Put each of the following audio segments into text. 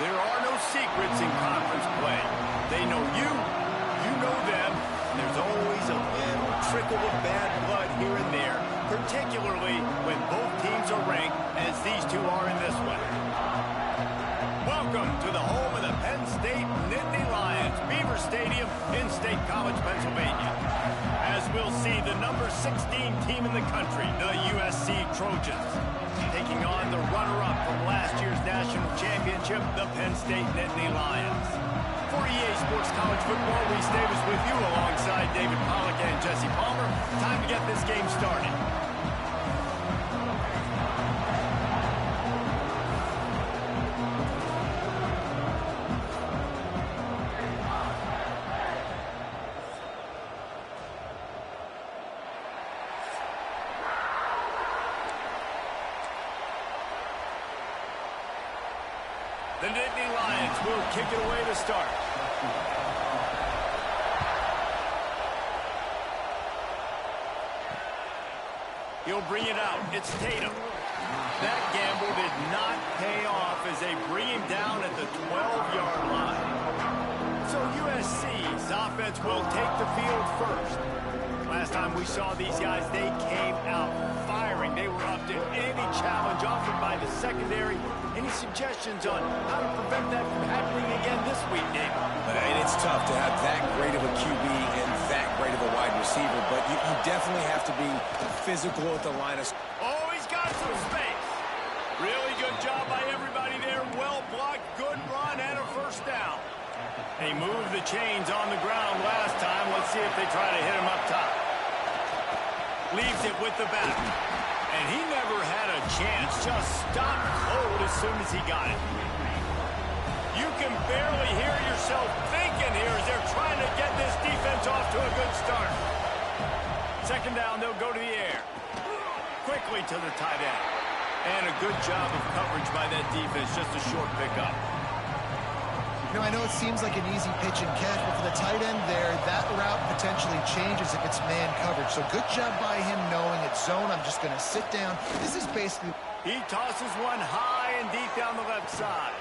There are no secrets in conference play. They know you, you know them, and there's always a little trickle of bad blood here and there, particularly when both teams are ranked as these two are in this one. Welcome to the home of the Penn State Nittany Lions, Beaver Stadium in State College, Pennsylvania. As we'll see, the number 16 team in the country, the USC Trojans, taking on the runner-up from last year's national championship, the Penn State Nittany Lions. For EA Sports College Football, Reese Davis with you alongside David Pollack and Jesse Palmer. Time to get this game started. The Nittany Lions will kick it away to start. He'll bring it out. It's Tatum. That gamble did not pay off as they bring him down at the 12-yard line. So USC's offense will take the field first. Last time we saw these guys, they came out firing. They were up to any challenge offered by the secondary. Any suggestions on how to prevent that from happening again this week, Dave? And it's tough to have that great of a QB and that great of a wide receiver, but you definitely have to be physical at the line of... Oh, he's got some space. Really good job by everybody there. Well blocked, good run, and a first down. They moved the chains on the ground last time. Let's see if they try to hit him up top. Leaves it with the back. And he never had a chance. Just stopped cold as soon as he got it. You can barely hear yourself thinking here as they're trying to get this defense off to a good start. Second down, they'll go to the air. Quickly to the tight end. And a good job of coverage by that defense. Just a short pickup. You know, I know it seems like an easy pitch and catch, but for the tight end there, that route potentially changes if it's man coverage. So good job by him knowing it's zone. I'm just going to sit down. This is basically... He tosses one high and deep down the left side.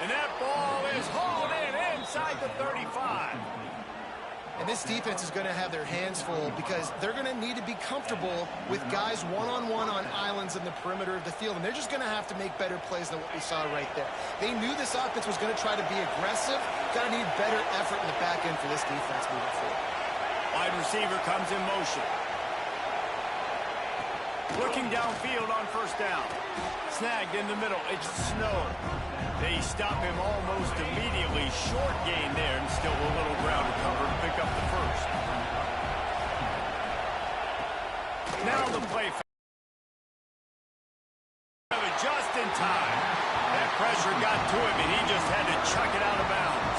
And that ball is hauled in inside the 35. And this defense is going to have their hands full because they're going to need to be comfortable with guys one-on-one on islands in the perimeter of the field. And they're just going to have to make better plays than what we saw right there. They knew this offense was going to try to be aggressive. Got to need better effort in the back end for this defense moving forward. Wide receiver comes in motion. Looking downfield on first down. Snagged in the middle. It's Snow. They stop him almost immediately. Short gain there and still a little ground to cover to pick up the first. Now the play. Just in time. That pressure got to him and he just had to chuck it out of bounds.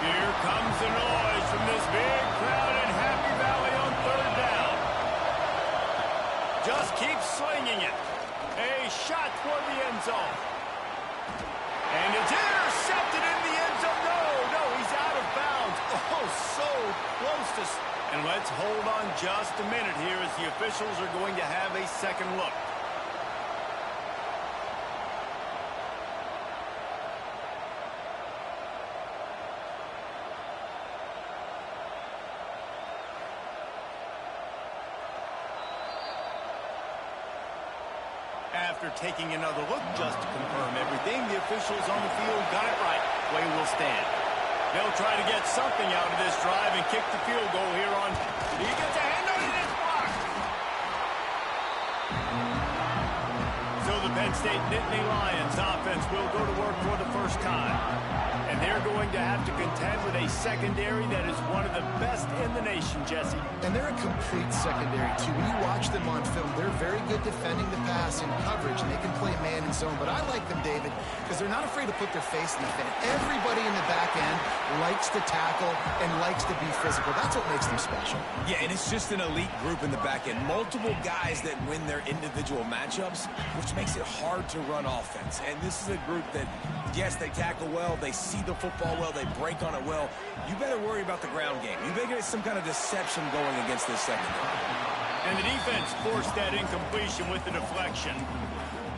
Here comes the noise from this big crowd in Happy Valley on third down. Just keep slinging it. A shot toward the end zone. And it's intercepted in the end zone. No, he's out of bounds. Oh, so close to... And let's hold on just a minute here as the officials are going to have a second look. After taking another look just to confirm everything, the officials on the field got it right. Play will stand. They'll try to get something out of this drive and kick the field goal here on... He gets a hand on it, it's blocked! So the Penn State Nittany Lions offense will go to work for the first time. And they're going to have to contend with a secondary that is one of the best in the nation, Jesse. And they're a complete secondary, too. When you watch them on film, they're very good defending the pass in coverage, and they can play man and zone. But I like them, David, because they're not afraid to put their face in the fan. Everybody in the back end likes to tackle and likes to be physical. That's what makes them special. Yeah, and it's just an elite group in the back end. Multiple guys that win their individual matchups, which makes it hard to run offense. And this is a group that, yes, they tackle well, they see the football well, they break on it well. You better worry about the ground game. You better get some kind of deception going against this secondary. And the defense forced that incompletion with the deflection.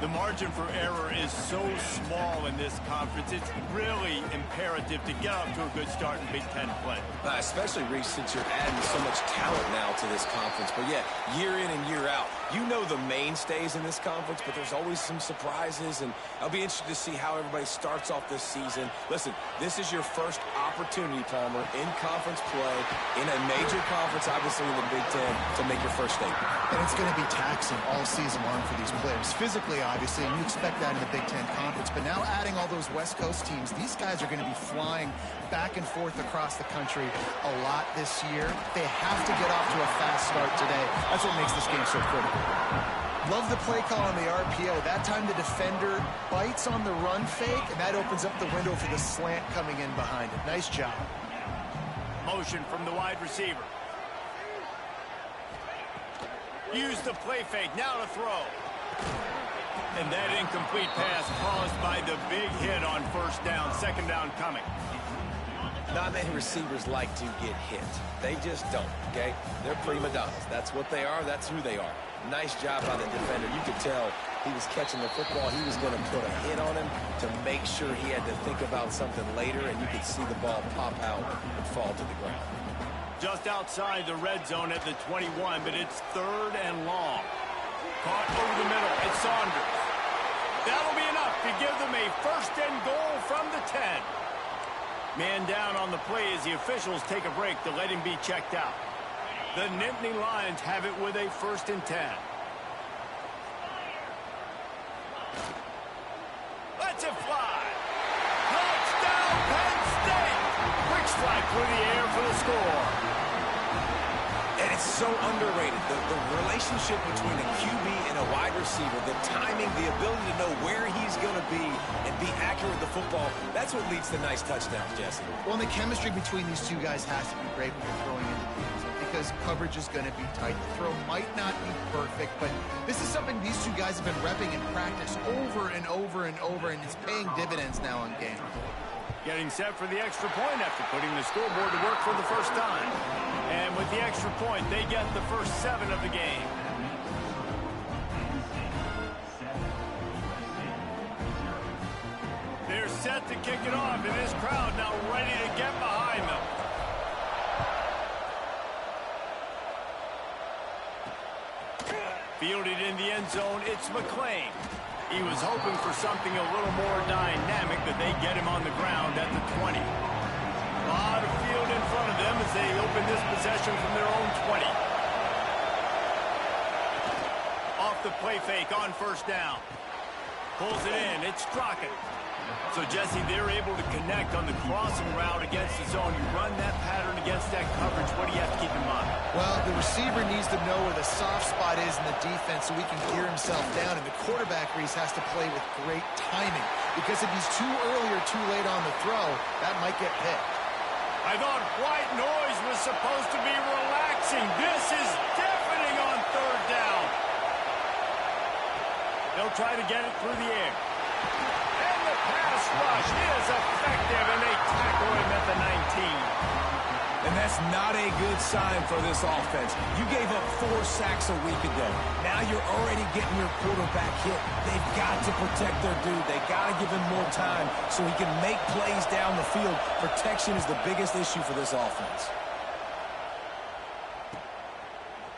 The margin for error is so small in this conference. It's really imperative to get off to a good start in Big Ten play. Especially, Reece, since you're adding so much talent now to this conference. But, yeah, year in and year out, you know the mainstays in this conference, but there's always some surprises, and I'll be interested to see how everybody starts off this season. Listen, this is your first opportunity, Palmer, in conference play, in a major conference, obviously in the Big Ten, to make your first statement. And it's going to be taxing all season long for these players. Physically, obviously, and you expect that in the Big Ten Conference. But now adding all those West Coast teams, these guys are going to be flying back and forth across the country a lot this year. They have to get off to a fast start today. That's what makes this game so critical. Love the play call on the RPO. That time the defender bites on the run fake, and that opens up the window for the slant coming in behind it. Nice job. Motion from the wide receiver. Use the play fake. Now to throw. And that incomplete pass caused by the big hit on first down. Second down coming. Not many receivers like to get hit. They just don't, okay? They're prima donnas. That's what they are. That's who they are. Nice job by the defender. You could tell he was catching the football. He was going to put a hit on him to make sure he had to think about something later, and you could see the ball pop out and fall to the ground. Just outside the red zone at the 21, but it's third and long. Caught over the middle. It's Saunders. That'll be enough to give them a first and goal from the 10. Man down on the play as the officials take a break to let him be checked out. The Nittany Lions have it with a first and 10. Let's it fly. Touchdown, Penn State. Quick strike through the air for the score. And it's so underrated. The relationship between a QB and a wide receiver, the timing, the ability to know where he's going to be and be accurate with the football, that's what leads to nice touchdowns, Jesse. Well, and the chemistry between these two guys has to be great when you're throwing into the end zone because coverage is going to be tight. The throw might not be perfect, but this is something these two guys have been repping in practice over and over and over, and it's paying dividends now in games. Getting set for the extra point after putting the scoreboard to work for the first time. And with the extra point, they get the first 7 of the game. They're set to kick it off, and this crowd now ready to get behind them. Fielded in the end zone, it's McClain. He was hoping for something a little more dynamic, but they get him on the ground at the 20. A lot of field in front of them as they open this possession from their own 20. Off the play fake on first down. Pulls it in. It's Crockett. So, Jesse, they're able to connect on the crossing route against the zone. You run that pattern against that coverage. What do you have to keep in mind? Well, the receiver needs to know where the soft spot is in the defense so he can gear himself down. And the quarterback, Reece, has to play with great timing. Because if he's too early or too late on the throw, that might get picked. I thought white noise was supposed to be relaxing. This is deafening on third down. They'll try to get it through the air. And the pass rush is effective, and they tackle him at the 19. And that's not a good sign for this offense. You gave up 4 sacks a week ago. Now you're already getting your quarterback hit. They've got to protect their dude. They've got to give him more time so he can make plays down the field. Protection is the biggest issue for this offense.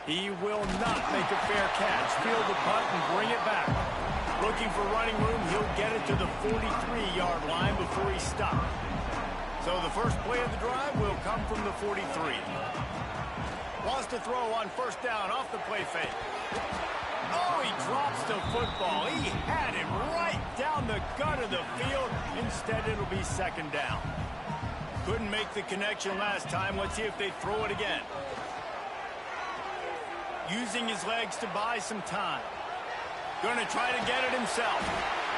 He will not make a fair catch. Field the punt and bring it back. Looking for running room, he'll get it to the 43-yard line before he stops. So the first play of the drive will come from the 43. Lost a throw on first down off the play fake. Oh, he drops the football. He had him right down the gut of the field. Instead, it'll be second down. Couldn't make the connection last time. Let's see if they throw it again. Using his legs to buy some time. Going to try to get it himself.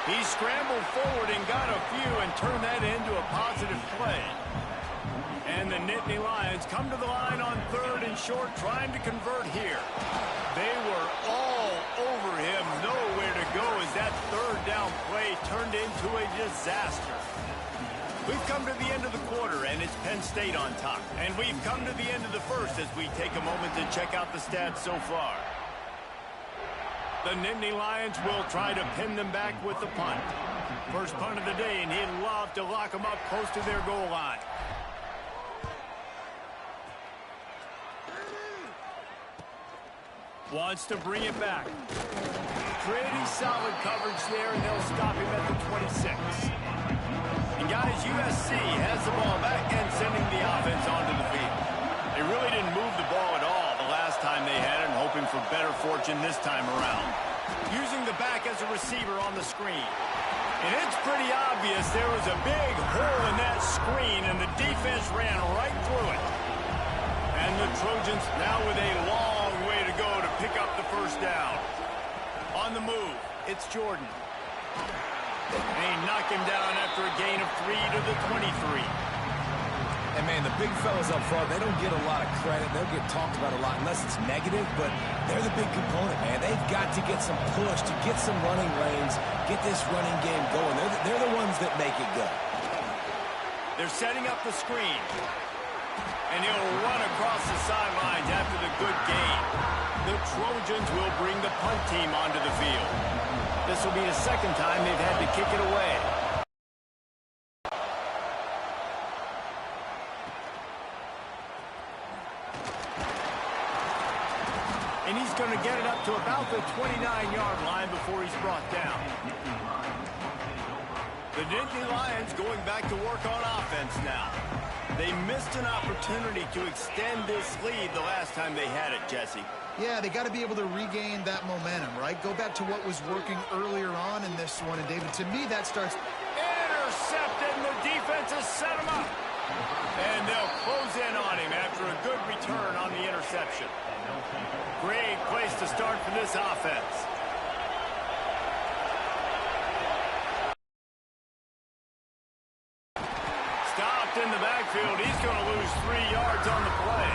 He scrambled forward and got a few and turned that into a positive play. And the Nittany Lions come to the line on third and short, trying to convert here. They were all over him, nowhere to go as that third down play turned into a disaster. We've come to the end of the quarter, and it's Penn State on top. And we've come to the end of the first as we take a moment to check out the stats so far. The Nittany Lions will try to pin them back with the punt. First punt of the day, and he'd love to lock them up close to their goal line. Wants to bring it back. Pretty solid coverage there, and they'll stop him at the 26. And guys, USC has the ball back and sending the offense onto the field. They really didn't move the ball at all the last time they had it, and hoping for better fortune this time around. Using the back as a receiver on the screen. And it's pretty obvious there was a big hole in that screen, and the defense ran right through it. And the Trojans now with a long way to go to pick up the first down. On the move, it's Jordan. And he knocked him down after a gain of 3 to the 23. And, man, the big fellas up front, they don't get a lot of credit. They'll get talked about a lot unless it's negative, but they're the big component, man. They've got to get some push, to get some running lanes, get this running game going. They're the ones that make it go. They're setting up the screen. And he'll run across the sidelines after the good gain. The Trojans will bring the punt team onto the field. This will be the second time they've had to kick it away. And he's going to get it up to about the 29-yard line before he's brought down. The Nittany Lions going back to work on offense now. They missed an opportunity to extend this lead the last time they had it, Jesse. Yeah, they got to be able to regain that momentum, right? Go back to what was working earlier on in this one. And, David, to me, that starts... Intercepted, and the defense has set him up. And they'll close in on him after a good return on the interception. Great place to start for this offense. Stopped in the backfield. He's going to lose 3 yards on the play.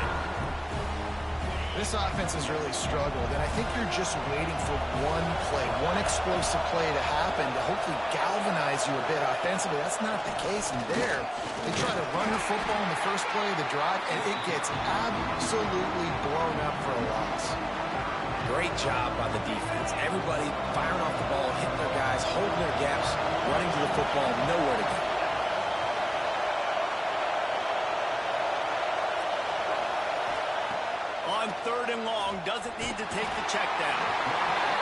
This offense has really struggled, and I think you're just waiting for one play, one explosive play to happen to hopefully galvanize you a bit offensively. That's not the case in there. They try to run the football in the first play of the drive, and it gets absolutely blown up for a loss. Great job by the defense. Everybody firing off the ball, hitting their guys, holding their gaps, running to the football, nowhere to go. On 3rd and long, doesn't need to take the check down.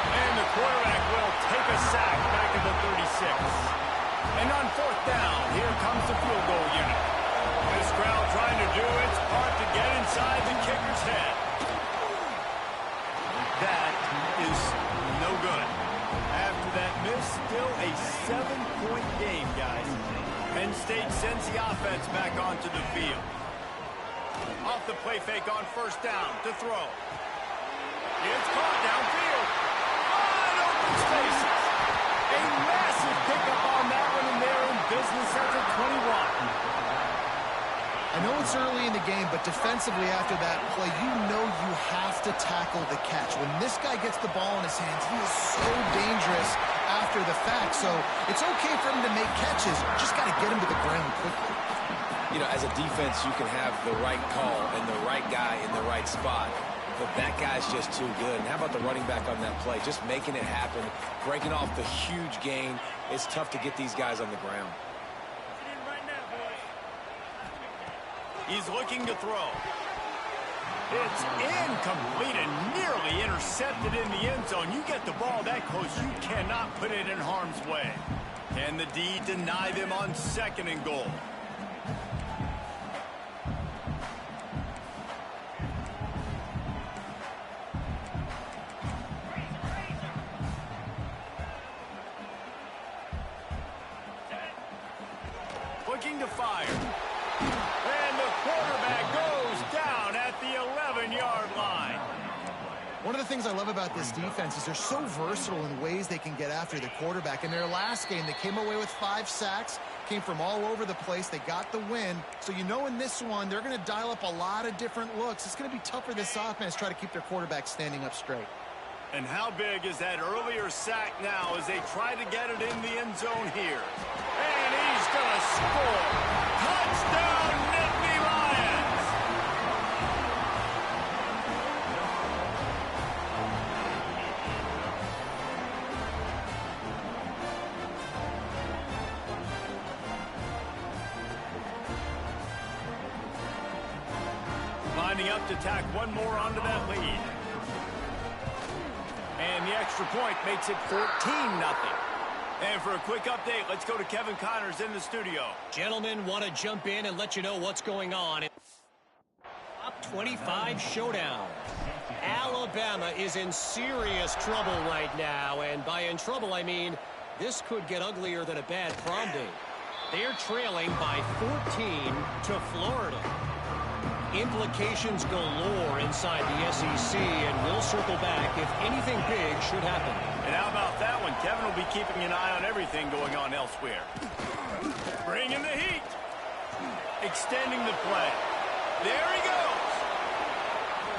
And the quarterback will take a sack back to the 36. And on 4th down, here comes the field goal unit. This crowd trying to do its part to get inside the kicker's head. That is no good. After that miss, still a 7-point game, guys. Penn State sends the offense back onto the field. Off the play fake on 1st down to throw. It's caught downfield. Wide open spaces. A massive pickup on that one, and they're in business at the 21. I know it's early in the game, but defensively after that play, you know you have to tackle the catch. When this guy gets the ball in his hands, he is so dangerous after the fact. So it's okay for him to make catches. Just got to get him to the ground quickly. You know, as a defense, you can have the right call and the right guy in the right spot, but that guy's just too good. And how about the running back on that play? Just making it happen, breaking off the huge gain. It's tough to get these guys on the ground. He's looking to throw. It's incomplete and nearly intercepted in the end zone. You get the ball that close, you cannot put it in harm's way. Can the D deny them on 2nd and goal? Looking to fire. And the quarterback goes down at the 11-yard line. One of the things I love about this defense is they're so versatile in ways they can get after the quarterback. In their last game, they came away with 5 sacks, came from all over the place. They got the win. So you know in this one, they're going to dial up a lot of different looks. It's going to be tough for this offense to try to keep their quarterback standing up straight. And how big is that earlier sack now as they try to get it in the end zone here? And he's going to score. Touchdown, Nittany Lions! lining up to tack one more onto that lead. And the extra point makes it 14-0. And for a quick update, let's go to Kevin Connors in the studio. Gentlemen, want to jump in and let you know what's going on. Top 25 showdown. Alabama is in serious trouble right now, and by in trouble I mean this could get uglier than a bad prom date. They're trailing by 14 to Florida. Implications galore inside the SEC, and we'll circle back if anything big should happen. And how about that one? Kevin will be keeping an eye on everything going on elsewhere. Bringing the heat. Extending the play. There he goes.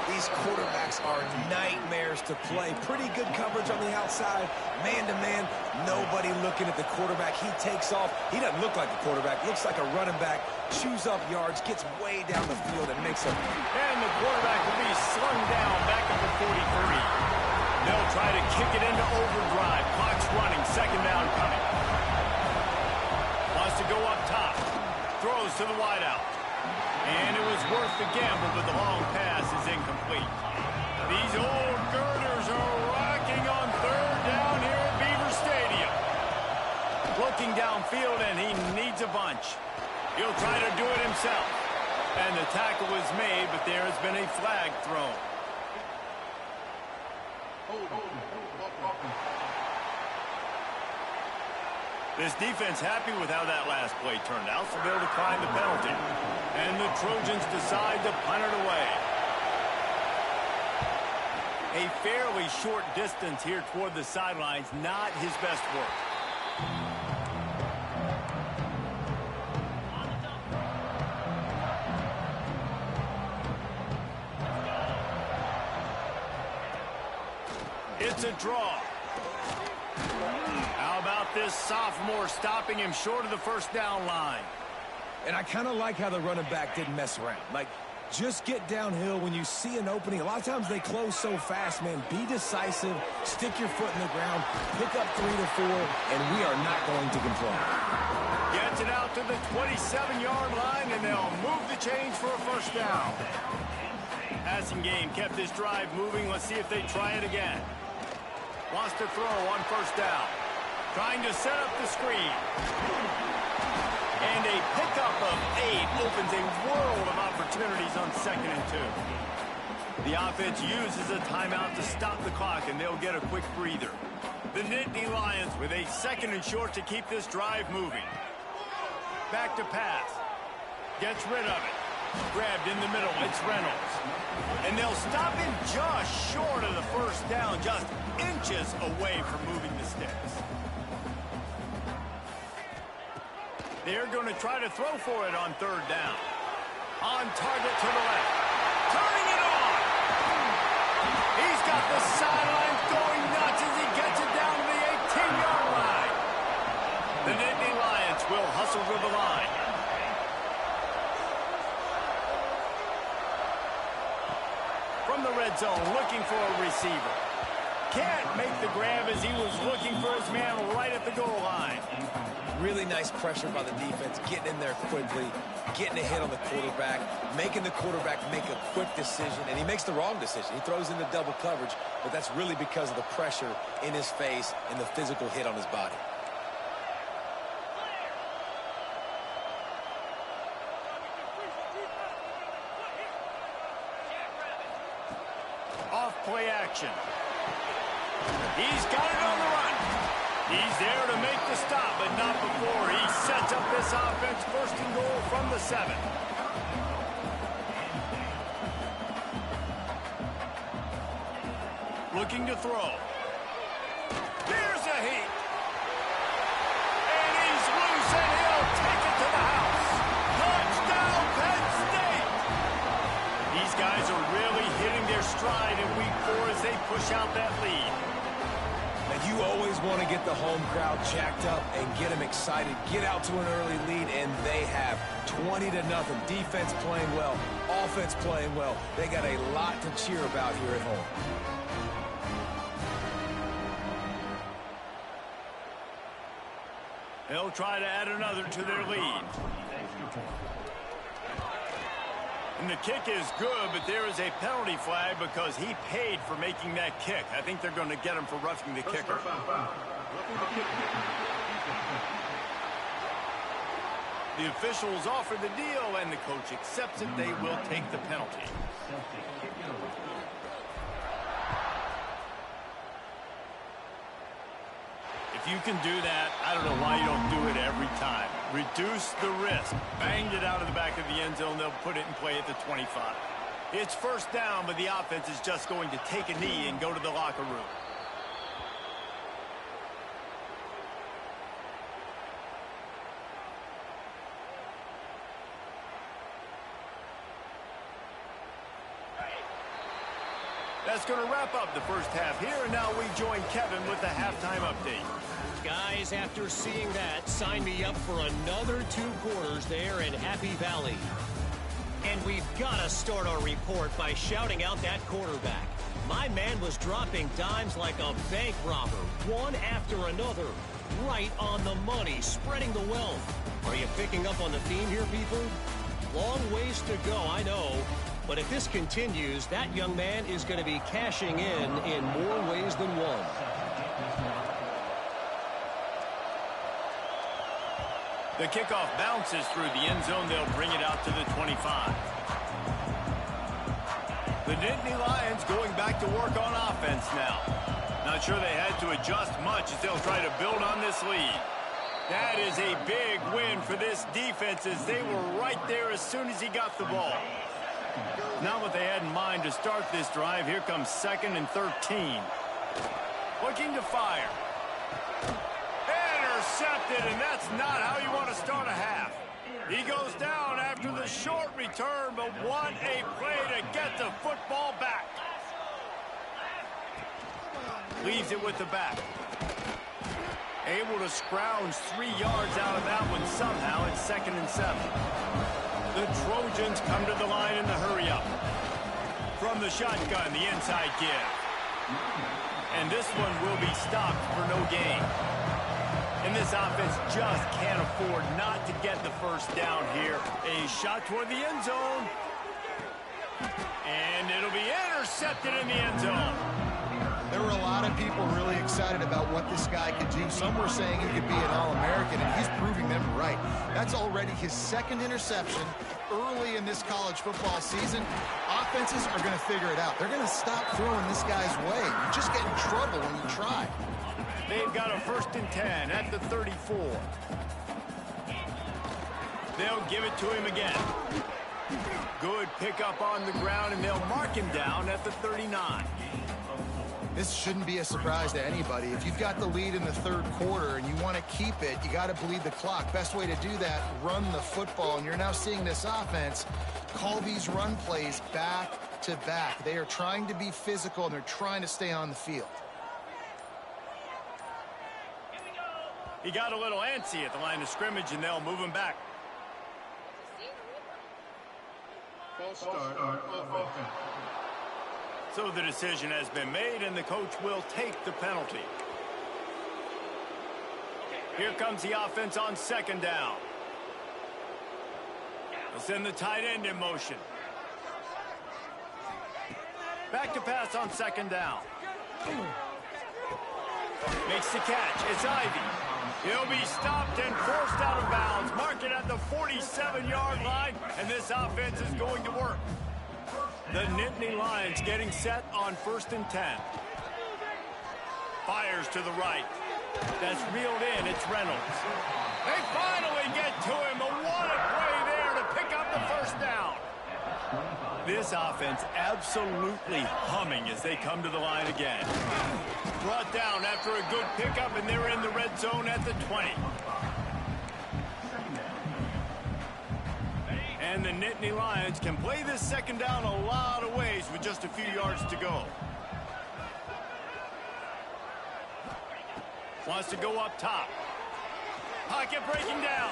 These quarterbacks are nightmares to play. Pretty good coverage on the outside. Man-to-man, nobody looking at the quarterback. He takes off. He doesn't look like a quarterback. Looks like a running back. Chews up yards, gets way down the field, and makes a... And the quarterback will be slung down back at the 43. They'll try to kick it into overdrive. Clock's running. Second down coming. Wants to go up top. Throws to the wideout. And it was worth the gamble, but the long pass is incomplete. These old girders are rocking on third down here at Beaver Stadium. Looking downfield, and he needs a bunch. He'll try to do it himself. And the tackle is made, but there has been a flag thrown. This defense happy with how that last play turned out, so they'll decline the penalty. And the Trojans decide to punt it away. A fairly short distance here toward the sidelines, not his best work. It's a draw. How about this sophomore stopping him short of the first down line? And I kind of like how the running back didn't mess around. Like, just get downhill when you see an opening. A lot of times they close so fast, man. Be decisive, stick your foot in the ground, pick up 3 to 4, and we are not going to complain. Gets it out to the 27-yard line, and they'll move the chains for a first down. Passing game kept this drive moving. Let's see if they try it again. Wants to throw on first down. Trying to set up the screen. And a pickup of 8 opens a world of opportunities on 2nd and 2. The offense uses a timeout to stop the clock, and they'll get a quick breather. The Nittany Lions with a 2nd and short to keep this drive moving. Back to pass. Gets rid of it. Grabbed in the middle. It's Reynolds. And they'll stop him just short of the first down, just inches away from moving the sticks. They're going to try to throw for it on third down. On target to the left. Turning it on. He's got the sidelines going nuts as he gets it down to the 18-yard line. The Nittany Lions will hustle to the line. From the red zone, looking for a receiver. Can't make the grab as he was looking for his man right at the goal line. Really nice pressure by the defense, getting in there quickly, getting a hit on the quarterback, making the quarterback make a quick decision, and he makes the wrong decision. He throws into double coverage, but that's really because of the pressure in his face and the physical hit on his body. Off play action. He's got it on the run. He's there to make the stop, but not before he sets up this offense. 1st and goal from the 7. Looking to throw. There's a heat. And he's loose, and he'll take it to the house. Touchdown, Penn State. These guys are really hitting their stride in week 4 as they push out that lead. You always want to get the home crowd jacked up and get them excited. Get out to an early lead, and they have 20-0. Defense playing well, offense playing well. They got a lot to cheer about here at home. They'll try to add another to their lead. And the kick is good, but there is a penalty flag because he paid for making that kick. I think they're going to get him for roughing the kicker. The officials offer the deal, and the coach accepts it. They will take the penalty. If you can do that, I don't know why you don't do it every time. Reduce the risk. Banged it out of the back of the end zone. They'll put it in play at the 25. It's first down, but the offense is just going to take a knee and go to the locker room. That's going to wrap up the first half here, and now we join Kevin with the halftime update. Guys, after seeing that, sign me up for another 2 quarters there in Happy Valley. And we've got to start our report by shouting out that quarterback. My man was dropping dimes like a bank robber, one after another, right on the money, spreading the wealth. Are you picking up on the theme here, people? Long ways to go, I know. But if this continues, that young man is going to be cashing in more ways than one. The kickoff bounces through the end zone. They'll bring it out to the 25. The Nittany Lions going back to work on offense now. Not sure they had to adjust much as they'll try to build on this lead. That is a big win for this defense as they were right there as soon as he got the ball. Not what they had in mind to start this drive. Here comes 2nd and 13. Looking to fire. Intercepted, and that's not how you want to start a half. He goes down after the short return, but what a play to get the football back. Leaves it with the back. Able to scrounge 3 yards out of that one somehow. It's 2nd and 7. The Trojans come to the line in the hurry-up. From the shotgun, the inside give. And this one will be stopped for no gain. And this offense just can't afford not to get the first down here. A shot toward the end zone. And it'll be intercepted in the end zone. There were a lot of people really excited about what this guy could do. Some were saying he could be an All-American, and he's proving them right. That's already his 2nd interception early in this college football season. Offenses are going to figure it out. They're going to stop throwing this guy's way. You just get in trouble when you try. They've got a 1st and 10 at the 34. They'll give it to him again. Good pickup on the ground, and they'll mark him down at the 39. This shouldn't be a surprise to anybody. If you've got the lead in the 3rd quarter and you want to keep it, you got to bleed the clock. Best way to do that, run the football. And you're now seeing this offense call these run plays back to back. They are trying to be physical, and they're trying to stay on the field. He got a little antsy at the line of scrimmage, and they'll move him back. False start of offense. So the decision has been made, and the coach will take the penalty. Here comes the offense on 2nd down. They'll send the tight end in motion. Back to pass on 2nd down. Makes the catch. It's Ivy. He'll be stopped and forced out of bounds. Mark it at the 47-yard line, and this offense is going to work. The Nittany Lions getting set on 1st and 10. Fires to the right. That's reeled in. It's Reynolds. They finally get to him. But what a play there to pick up the 1st down. This offense absolutely humming as they come to the line again. Brought down after a good pickup, and they're in the red zone at the 20. And the Nittany Lions can play this 2nd down a lot of ways with just a few yards to go. Wants to go up top. Pocket breaking down.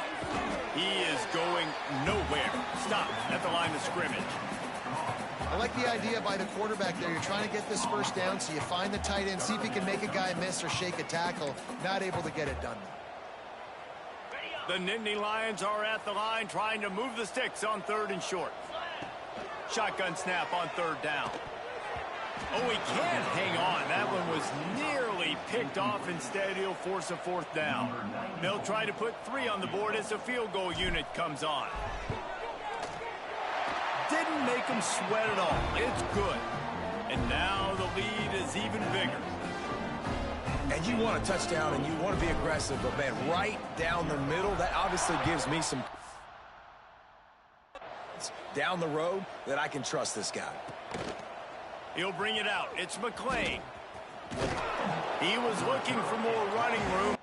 He is going nowhere. Stop at the line of scrimmage. I like the idea by the quarterback there. You're trying to get this 1st down, so you find the tight end, see if he can make a guy miss or shake a tackle. Not able to get it done. The Nittany Lions are at the line trying to move the sticks on 3rd and short. Shotgun snap on third down. Oh, he can't hang on. That one was nearly picked off. Instead, he'll force a fourth down. They'll try to put 3 on the board as the field goal unit comes on. Didn't make him sweat at all. It's good. And now the lead is even bigger. And you want a touchdown and you want to be aggressive, but man, right down the middle, that obviously gives me some down the road that I can trust this guy. He'll bring it out. It's McClain. He was looking for more running room.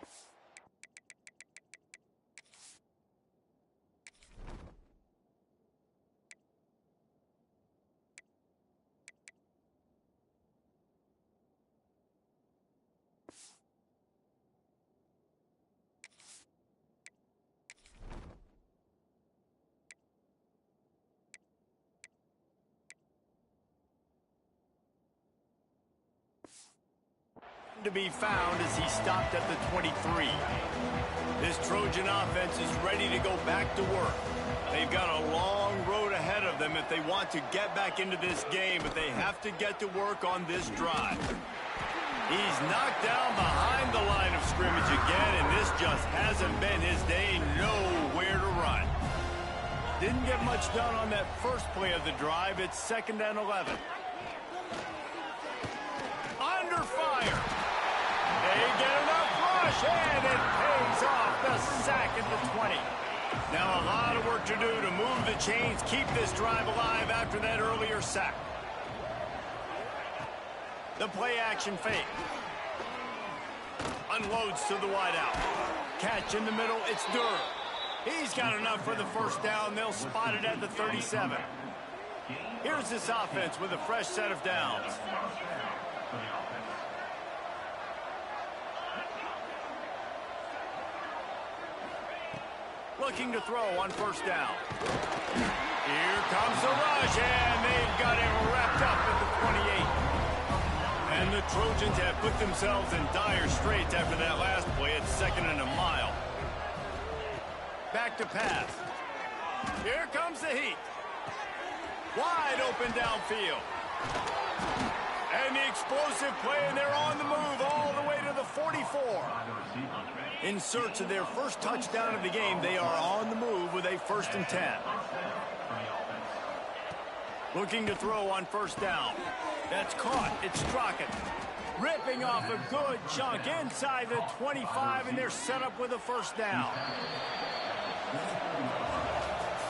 To be found as he stopped at the 23. This Trojan offense is ready to go back to work. They've got a long road ahead of them if they want to get back into this game, but they have to get to work on this drive. He's knocked down behind the line of scrimmage again, and this just hasn't been his day. Nowhere to run. Didn't get much done on that first play of the drive. It's 2nd and 11. Under fire. They get enough rush, and it pays off. The sack at the 20. Now a lot of work to do to move the chains, keep this drive alive after that earlier sack. The play action fake. Unloads to the wideout. Catch in the middle, it's Durham. He's got enough for the first down. They'll spot it at the 37. Here's this offense with a fresh set of downs. Looking to throw on first down. Here comes the rush, and they've got him wrapped up at the 28. And the Trojans have put themselves in dire straits after that last play. It's 2nd and a mile. Back to pass. Here comes the heat. Wide open downfield. And the explosive play, and they're on the move all the way to the 44. In search of their first touchdown of the game, they are on the move with a 1st and 10. Looking to throw on first down. That's caught. It's Strachan. Ripping off a good chunk inside the 25, and they're set up with a first down.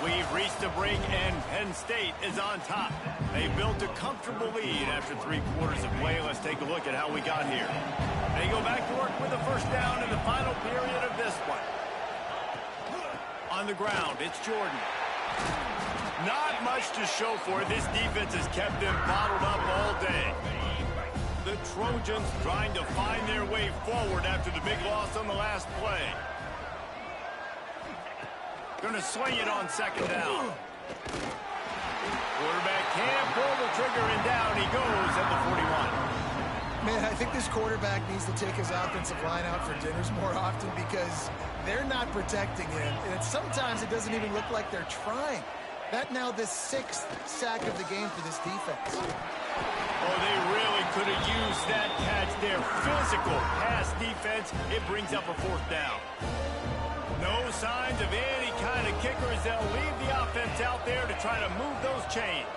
We've reached the break, and Penn State is on top. They built a comfortable lead after 3 quarters of play. Let's take a look at how we got here. They go back to work with a first down in the final period of this one. On the ground, it's Jordan. Not much to show for it. This defense has kept them bottled up all day. The Trojans trying to find their way forward after the big loss on the last play. Going to swing it on 2nd down. Quarterback can't pull the trigger, and down he goes at the 41. Man, I think this quarterback needs to take his offensive line out for dinners more often because they're not protecting him. And sometimes it doesn't even look like they're trying. That now the 6th sack of the game for this defense. Oh, they really could have used that catch there. Physical pass defense. It brings up a 4th down. No signs of any kind of kickers. They'll leave the offense out there to try to move those chains.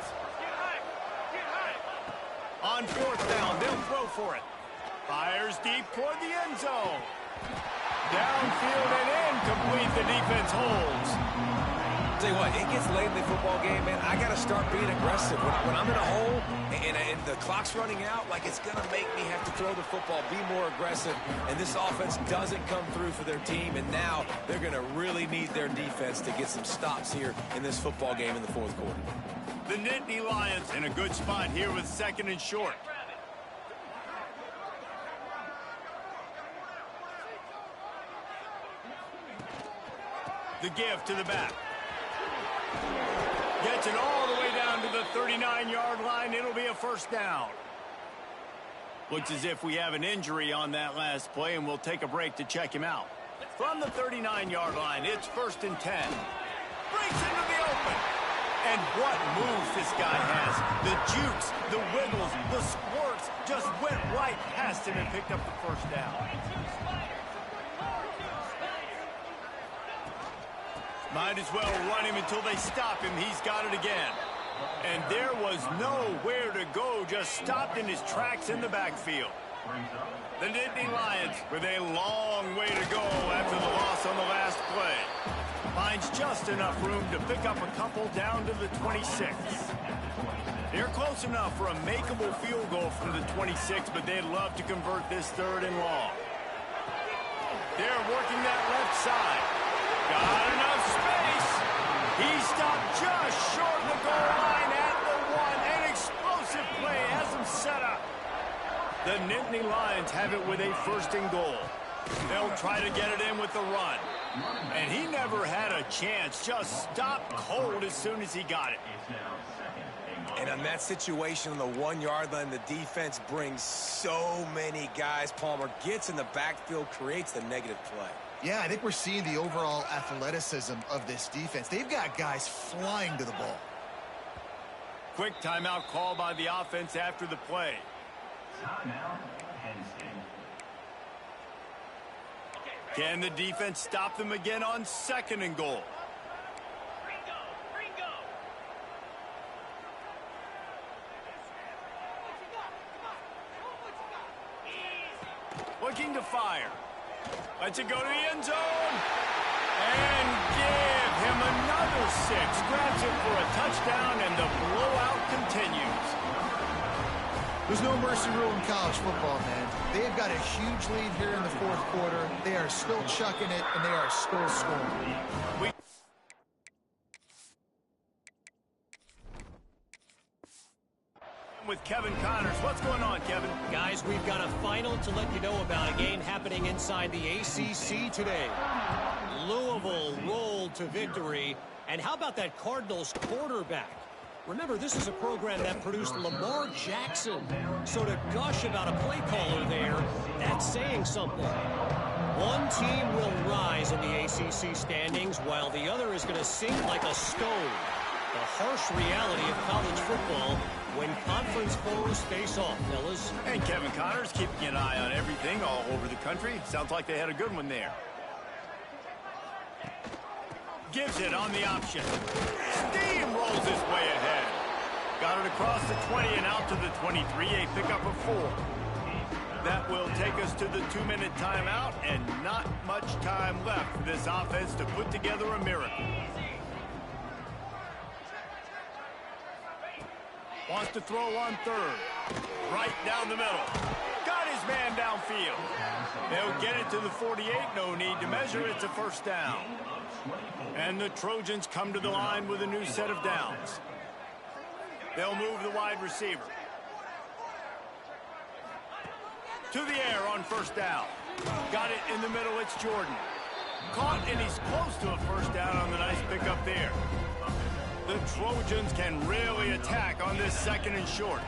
On 4th down, they'll throw for it. Fires deep toward the end zone. Downfield and incomplete. The defense holds. Tell you what, it gets late in the football game, man. I got to start being aggressive. When I'm in a hole and the clock's running out, like it's going to make me have to throw the football, be more aggressive. And this offense doesn't come through for their team, and now they're going to really need their defense to get some stops here in this football game in the 4th quarter. The Nittany Lions in a good spot here with 2nd and short. The give to the back. Gets it all the way down to the 39-yard line. It'll be a first down. Looks as if we have an injury on that last play, and we'll take a break to check him out. From the 39-yard line, it's 1st and 10. Breaks into the open. And what moves this guy has. The jukes, the wiggles, the squirts just went right past him and picked up the first down. Might as well run him until they stop him. He's got it again. And there was nowhere to go, just stopped in his tracks in the backfield. The Nittany Lions with a long way to go after the loss on the last play. Finds just enough room to pick up a couple down to the 26. They're close enough for a makeable field goal from the 26, but they'd love to convert this 3rd and long. They're working that left side. Got enough space. He stopped just short of the goal line at the 1. An explosive play has him set up. The Nittany Lions have it with a 1st and goal. They'll try to get it in with the run. And he never had a chance. Just stopped cold as soon as he got it. And on that situation on the 1-yard line, the defense brings so many guys. Palmer gets in the backfield, creates the negative play. Yeah, I think we're seeing the overall athleticism of this defense. They've got guys flying to the ball. Quick timeout call by the offense after the play. Can the defense stop them again on 2nd and goal? Looking to fire. Lets it go to the end zone. And give him another 6. Grabs it for a touchdown, and the blowout continues. There's no mercy rule in college football, man. They've got a huge lead here in the 4th quarter. They are still chucking it, and they are still scoring. With Kevin Connors. What's going on, Kevin? Guys, we've got a final to let you know about, a game happening inside the ACC today. Louisville rolled to victory. And how about that Cardinals quarterback? Remember, this is a program that produced Lamar Jackson. So to gush about a play caller there, that's saying something. One team will rise in the ACC standings, while the other is going to sink like a stone. The harsh reality of college football when conference foes face off, fellas. And Kevin Connors keeping an eye on everything all over the country. Sounds like they had a good one there. Gives it on the option. Steamrolls his way ahead. Got it across the 20 and out to the 23. A pickup of 4. That will take us to the 2-minute timeout, and not much time left for this offense to put together a miracle. Wants to throw on 3rd. Right down the middle. Got his man downfield. They'll get it to the 48. No need to measure. It's a 1st down. And the Trojans come to the line with a new set of downs. They'll move the wide receiver. To the air on 1st down. Got it in the middle. It's Jordan. Caught, and he's close to a 1st down on the nice pickup there. The Trojans can really attack on this 2nd and short.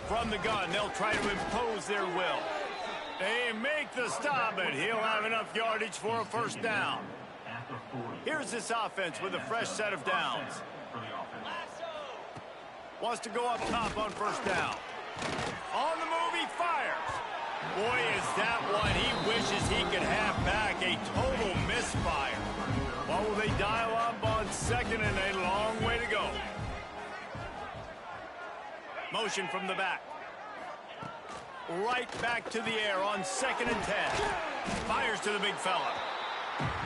From the gun, they'll try to impose their will. They make the stop, but he'll have enough yardage for a 1st down. Here's this offense with a fresh set of downs. Wants to go up top on 1st down. On the move, he fires. Boy, is that one he wishes he could have back. A total misfire. What will they dial up on 2nd and a long way to go? Motion from the back. Right back to the air on 2nd and 10. Fires to the big fella.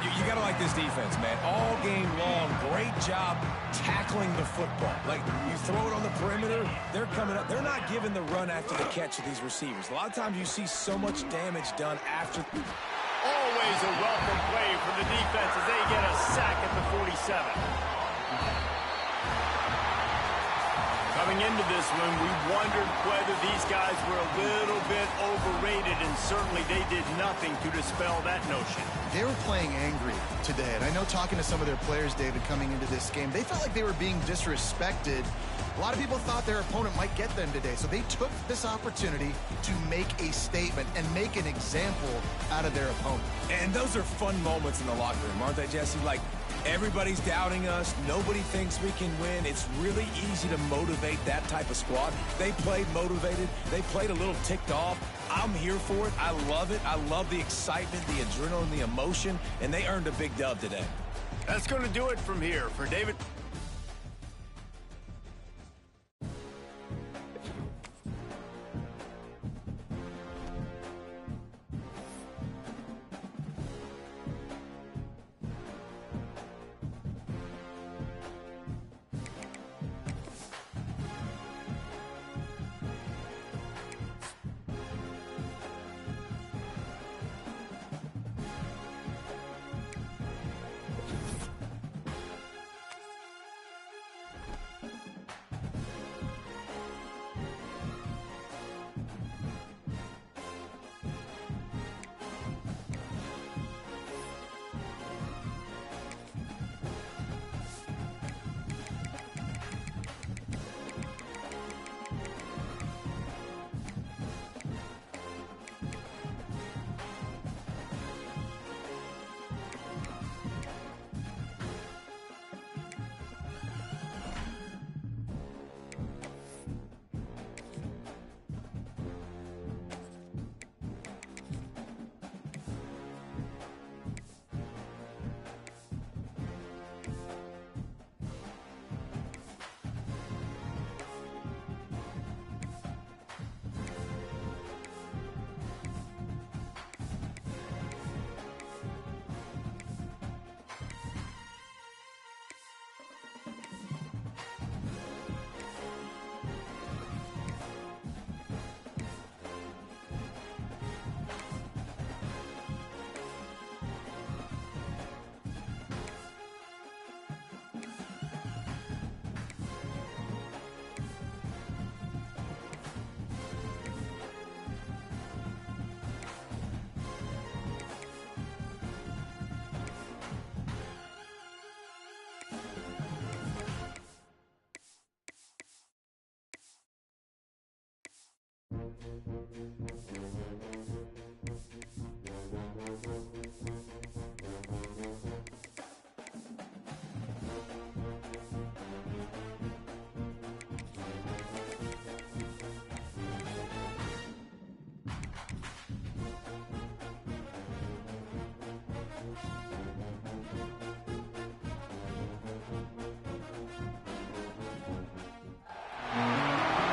You got to like this defense, man. All game long, great job tackling the football. Like, you throw it on the perimeter, they're coming up. They're not giving the run after the catch to these receivers. A lot of times you see so much damage done after. Always a welcome play for the defense as they get a sack at the 47. Coming into this one, we wondered whether these guys were a little bit overrated, and certainly they did nothing to dispel that notion. They were playing angry today, and I know talking to some of their players, David, coming into this game, they felt like they were being disrespected A lot of people thought their opponent might get them today, so they took this opportunity to make a statement and make an example out of their opponent. And those are fun moments in the locker room, aren't they, Jesse? Like, everybody's doubting us. Nobody thinks we can win. It's really easy to motivate that type of squad. They played motivated. They played a little ticked off. I'm here for it. I love it. I love the excitement, the adrenaline, the emotion, and they earned a big dub today. That's going to do it from here for David.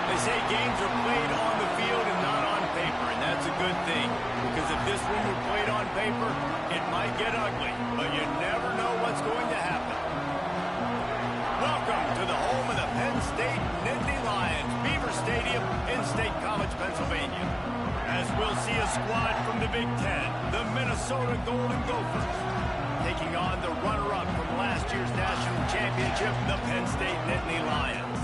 They say games are played on the field and not on paper, and that's a good thing. Because if this one were played on paper, it might get ugly, but you never know what's going to happen. Welcome to the home of the Penn State Nittany Lions, Beaver Stadium in State College, Pennsylvania. As we'll see a squad from the Big Ten, the Minnesota Golden Gophers, taking on the runner-up from last year's national championship, the Penn State Nittany Lions.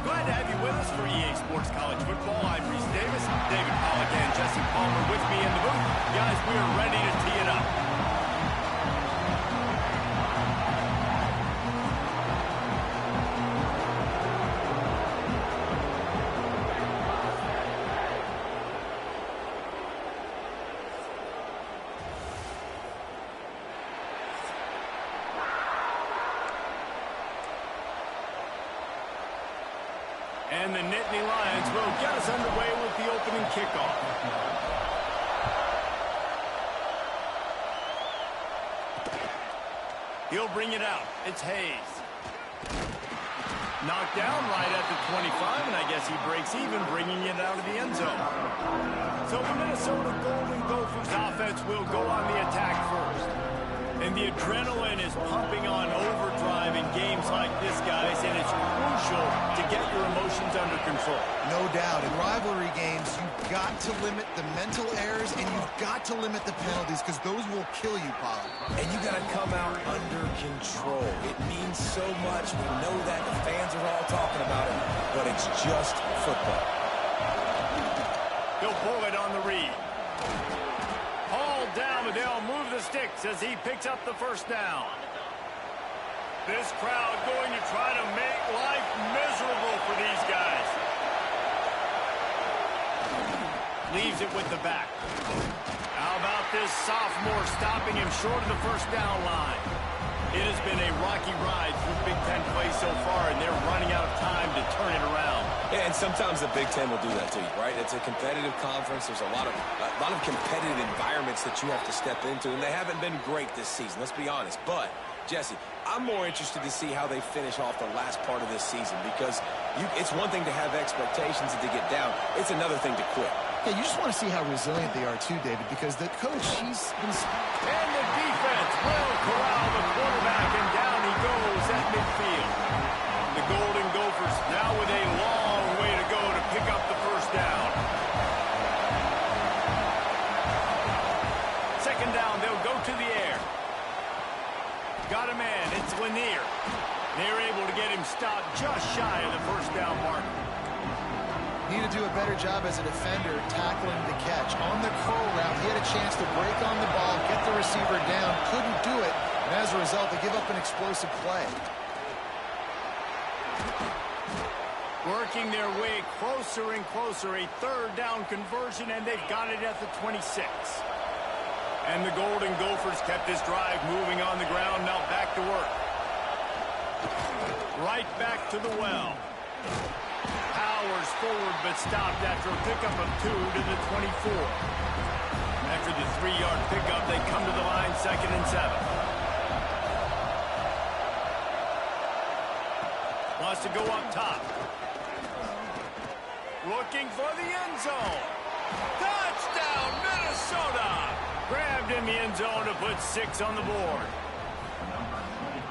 Glad to have you with us for EA Sports College Football. I'm Reese Davis, David Pollack, and Jesse Palmer with me in the booth. Guys, we are ready to tee it up. And the Nittany Lions will get us underway with the opening kickoff. He'll bring it out. It's Hayes. Knocked down right at the 25, and I guess he breaks even, bringing it out of the end zone. So the Minnesota Golden Gophers offense will go on the attack first. And the adrenaline is pumping on overdrive in games like this, guys, and it's crucial to get your emotions under control. No doubt. In rivalry games, you've got to limit the mental errors, and you've got to limit the penalties, because those will kill you, Paul. And you got to come out under control. It means so much. We know that. The fans are all talking about it, but it's just football. He'll pull it on the read. Hauled down, but they'll move the sticks as he picks up the first down. This crowd going to try to make life miserable for these guys. Leaves it with the back. How about this sophomore stopping him short of the first down line? It has been a rocky ride through Big Ten play so far, and they're running out of time to turn it around. Yeah, and sometimes the Big Ten will do that to you, right? It's a competitive conference. There's a lot of competitive environments that you have to step into, and they haven't been great this season. Let's be honest. But Jesse, I'm more interested to see how they finish off the last part of this season, because it's one thing to have expectations and to get down. It's another thing to quit. Yeah, you just want to see how resilient they are too, David, because the coach, he's been... And the defense will corral the quarterback, and down he goes at midfield. The Golden Gophers now with a long way to go to pick up the first down. Second down, they'll go to the air. Got a man, it's Lanier. They're able to get him stopped just shy of the first down mark. Need to do a better job as a defender tackling the catch. On the curl route, he had a chance to break on the ball, get the receiver down, couldn't do it, and as a result, they give up an explosive play. Working their way closer and closer, a third down conversion, and they've got it at the 26. And the Golden Gophers kept this drive moving on the ground, now back to work. Right back to the well. Powers forward, but stopped after a pickup of 2 to the 24. After the 3-yard pickup, they come to the line, 2nd and 7. Wants to go up top. Looking for the end zone. Touchdown, Minnesota! Grabbed in the end zone to put 6 on the board.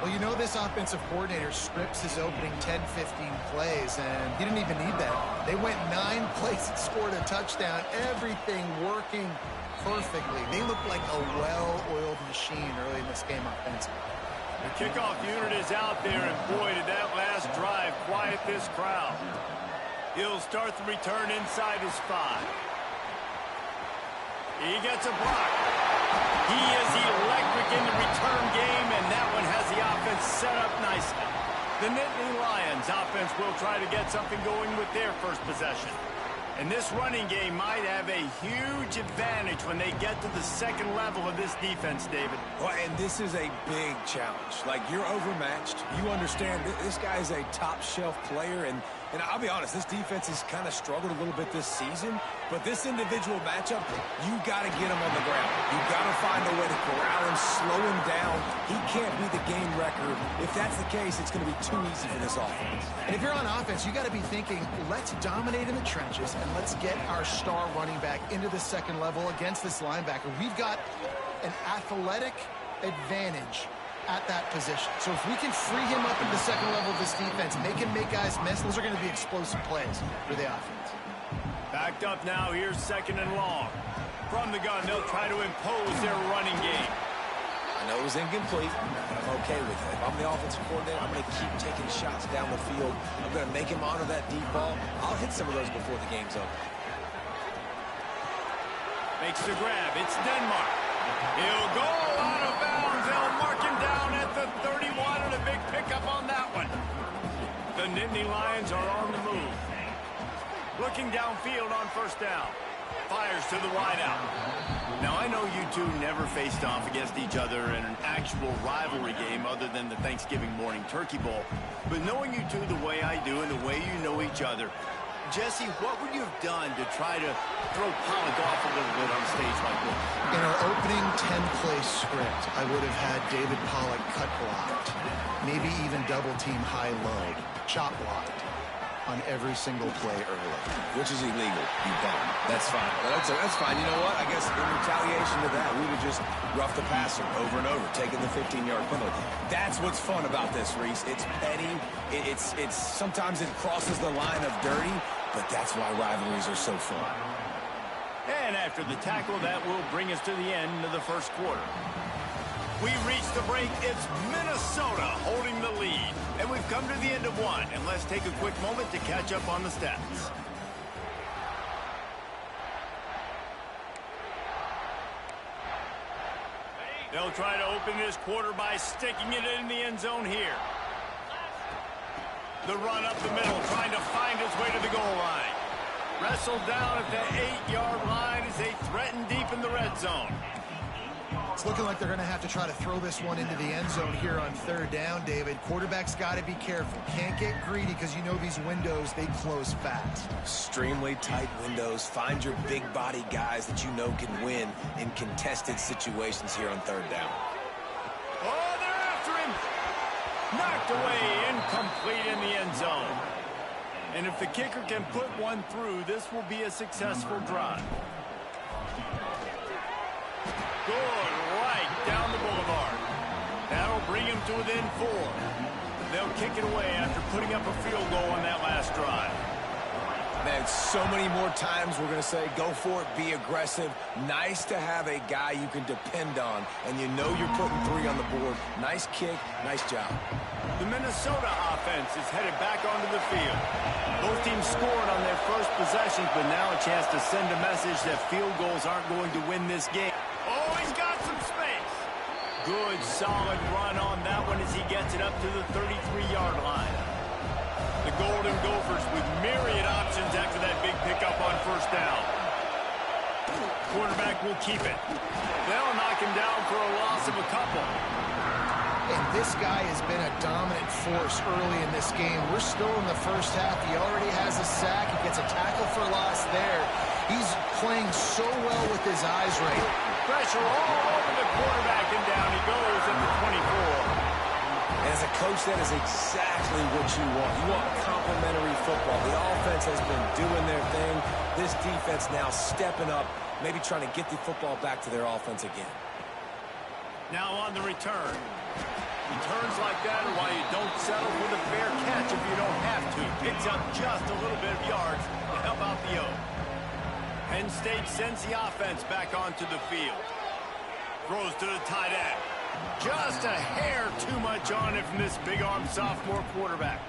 Well, you know this offensive coordinator scripts his opening 10, 15 plays, and he didn't even need that. They went 9 plays and scored a touchdown, everything working perfectly. They look like a well-oiled machine early in this game offensively. The kickoff unit is out there, and boy, did that last drive quiet this crowd. He'll start the return inside his 5. He gets a block. He is electric in the return game, and that one has the offense set up nicely. The Nittany Lions offense will try to get something going with their first possession. And this running game might have a huge advantage when they get to the second level of this defense, David. Well, and this is a big challenge. Like, you're overmatched. You understand this guy's a top-shelf player, and I'll be honest, this defense has kind of struggled a little bit this season, but this individual matchup, you got to get him on the ground. You got to find a way to corral him, slow him down. He can't be the game wrecker. If that's the case, it's going to be too easy for this offense. And if you're on offense, you got to be thinking, let's dominate in the trenches and let's get our star running back into the second level against this linebacker. We've got an athletic advantage at that position. So if we can free him up into the second level of this defense, make him make guys miss, those are going to be explosive plays for the offense. Backed up now, here's 2nd and long. From the gun, they'll try to impose their running game. I know it was incomplete, but I'm okay with it. If I'm the offensive coordinator, I'm going to keep taking shots down the field. I'm going to make him honor that deep ball. I'll hit some of those before the game's over. Makes the grab. It's Denmark. He'll go out of bounds. They'll mark him down at the 31, and a big pickup on that one. The Nittany Lions are on the move. Looking downfield on first down. Fires to the wideout. Now, I know you two never faced off against each other in an actual rivalry game other than the Thanksgiving morning turkey bowl. But knowing you two the way I do and the way you know each other, Jesse, what would you have done to try to throw Pollock off a little bit on a stage like this? In our opening 10-play script, I would have had David Pollock cut blocked, maybe even double-team high-low, chop blocked on every single play early. Which is illegal, you bum. That's fine. That's fine. You know what? I guess in retaliation to that, we would just rough the passer over and over, taking the 15-yard penalty. That's what's fun about this, Reese. It's petty. It's sometimes it crosses the line of dirty, but that's why rivalries are so fun. And after the tackle, that will bring us to the end of the first quarter. We reach the break. It's Minnesota holding the lead. And we've come to the end of one. And let's take a quick moment to catch up on the stats. They'll try to open this quarter by sticking it in the end zone here. The run up the middle, trying to find his way to the goal line. Wrestled down at the 8-yard line as they threaten deep in the red zone. It's looking like they're going to have to try to throw this one into the end zone here on third down, David. Quarterback's got to be careful. Can't get greedy because you know these windows, they close fast. Extremely tight windows. Find your big body guys that you know can win in contested situations here on third down. Oh, they're after him. Knocked away, incomplete in the end zone. And if the kicker can put one through, this will be a successful drive. Good right down the boulevard. That'll bring him to within 4. They'll kick it away after putting up a field goal on that last drive. Man, so many more times we're going to say, go for it, be aggressive. Nice to have a guy you can depend on, and you know you're putting 3 on the board. Nice kick, nice job. The Minnesota offense is headed back onto the field. Both teams scored on their first possessions, but now a chance to send a message that field goals aren't going to win this game. Oh, he's got some space. Good, solid run on that one as he gets it up to the 33-yard line. The Golden Gophers with myriad options after that big pickup on first down. Quarterback will keep it. They'll knock him down for a loss of a couple. And this guy has been a dominant force early in this game. We're still in the first half. He already has a sack. He gets a tackle for loss there. He's playing so well with his eyes right. Pressure all over the quarterback, and down he goes at the 24. As a coach, that is exactly what you want. You want complementary football. The offense has been doing their thing. This defense now stepping up, maybe trying to get the football back to their offense again. Now on the return. Returns like that are why you don't settle for the fair catch if you don't have to. Picks up just a little bit of yards to help out the O. Penn State sends the offense back onto the field. Throws to the tight end. Just a hair too much on it from this big-arm sophomore quarterback.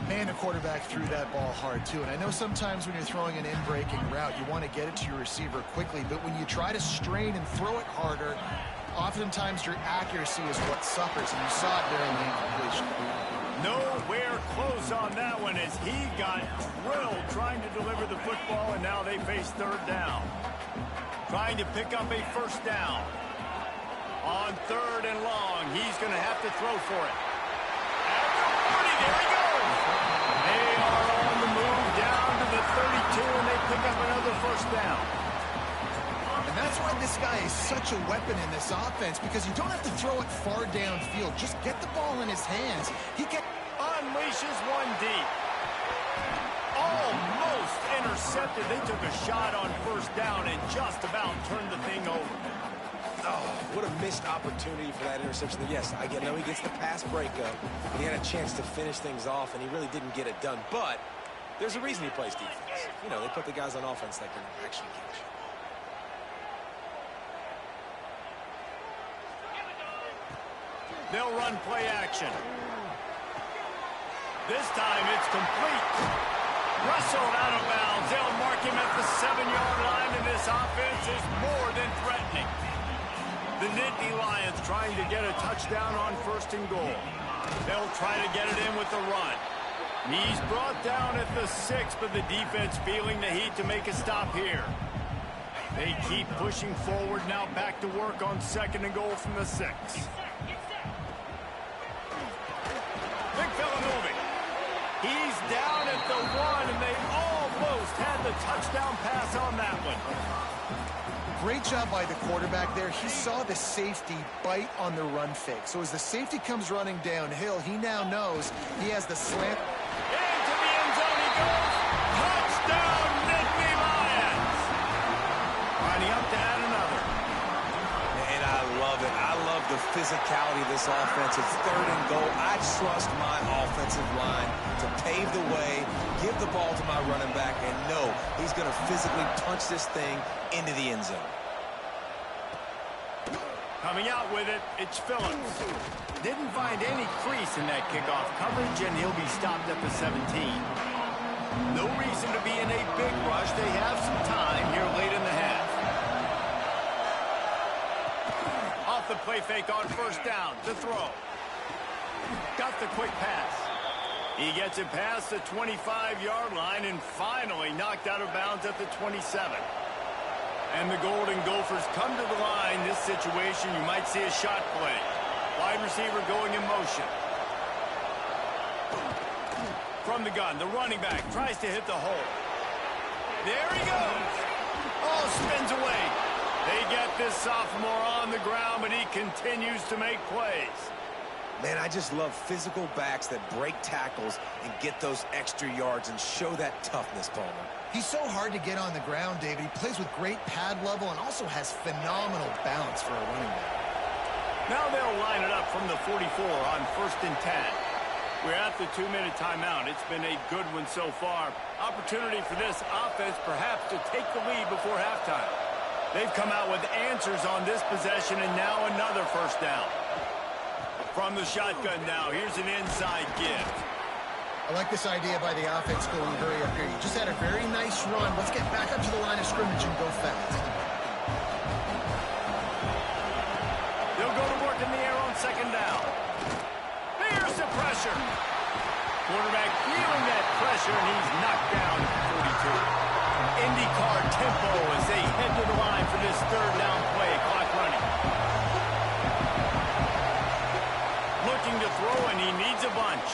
Man, the quarterback threw that ball hard, too. And I know sometimes when you're throwing an in-breaking route, you want to get it to your receiver quickly. But when you try to strain and throw it harder, oftentimes your accuracy is what suffers. And you saw it there in the incompletion. Nowhere close on that one as he got drilled trying to deliver the football, and now they face third down. Trying to pick up a first down. On third and long, he's going to have to throw for it. At the 40, there he goes. They are on the move down to the 32, and they pick up another first down. And that's why this guy is such a weapon in this offense, because you don't have to throw it far downfield. Just get the ball in his hands. He can unleashes one deep. Almost intercepted. They took a shot on first down and just about turned the thing over. Oh, what a missed opportunity for that interception. Yes, I know he gets the pass breakup, and he had a chance to finish things off, and he really didn't get it done. But there's a reason he plays defense. You know, they put the guys on offense that can actually catch. They'll run play action. This time it's complete. Wrestled out of bounds. They'll mark him at the 7-yard line, and this offense is more than threatening. The Nittany Lions trying to get a touchdown on first and goal. They'll try to get it in with the run. He's brought down at the 6, but the defense feeling the heat to make a stop here. They keep pushing forward, now back to work on second and goal from the 6. Big fella moving. He's down at the 1, and they almost had the touchdown pass on that one. Great job by the quarterback there. He saw the safety bite on the run fake. So as the safety comes running downhill, he now knows he has the slant. Into the end zone he goes. Touchdown, Nittany Lions. Lining up to add another. And I love it. I love the physicality of this offense. It's third and goal. I trust my offensive line to pave the way, give the ball to my running back, and know he's going to physically punch this thing into the end zone. Coming out with it, it's Phillips. Didn't find any crease in that kickoff coverage, and he'll be stopped at the 17. No reason to be in a big rush. They have some time here late in the half. Off the play fake on first down to throw. Got the quick pass. He gets it past the 25-yard line and finally knocked out of bounds at the 27. And the Golden Gophers come to the line. This situation, you might see a shot play. Wide receiver going in motion. From the gun, the running back tries to hit the hole. There he goes. Oh, spins away. They get this sophomore on the ground, but he continues to make plays. Man, I just love physical backs that break tackles and get those extra yards and show that toughness, Palmer. He's so hard to get on the ground, David. He plays with great pad level and also has phenomenal balance for a running back. Now they'll line it up from the 44 on 1st and 10. We're at the 2-minute timeout. It's been a good one so far. Opportunity for this offense perhaps to take the lead before halftime. They've come out with answers on this possession and now another first down. From the shotgun now, here's an inside gift. I like this idea by the offense going hurry up here. You just had a very nice run. Let's get back up to the line of scrimmage and go fast. They'll go to work in the air on 2nd down. Here's the pressure. Quarterback feeling that pressure, and he's knocked down at 42. IndyCar tempo as they head to the line for this 3rd down play. Clock running. Looking to throw, and he needs a bunch.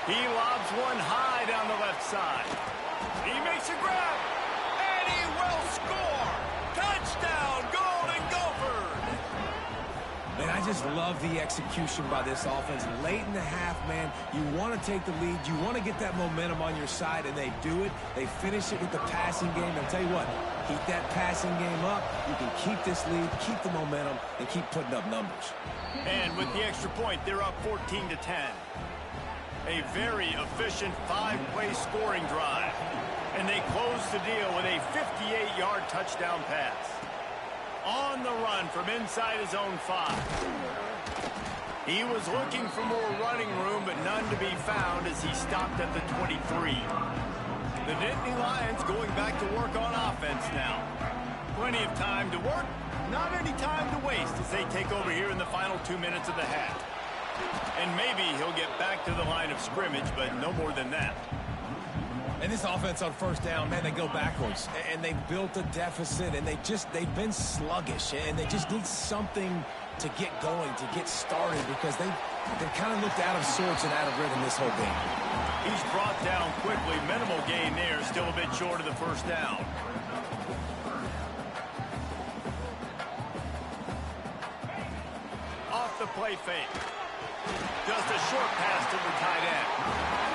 He lobs one high down the left side. He makes a grab, and he will score. Touchdown, Golden Gophers! Man, I just love the execution by this offense. Late in the half, man, you want to take the lead. You want to get that momentum on your side, and they do it. They finish it with the passing game. I'll tell you what, keep that passing game up. You can keep this lead, keep the momentum, and keep putting up numbers. And with the extra point, they're up 14-10. A very efficient 5-play scoring drive. And they close the deal with a 58-yard touchdown pass. On the run from inside his own 5. He was looking for more running room, but none to be found as he stopped at the 23. The Nittany Lions going back to work on offense now. Plenty of time to work, not any time to waste as they take over here in the final 2 minutes of the half. And maybe he'll get back to the line of scrimmage, but no more than that. And this offense on 1st down, man, they go backwards. And they've built a deficit, and they've been sluggish. And they just need something to get going, to get started, because they've kind of looked out of sorts and out of rhythm this whole game. He's brought down quickly. Minimal gain there, still a bit short of the 1st down. Off the play fake. Just a short pass to the tight end.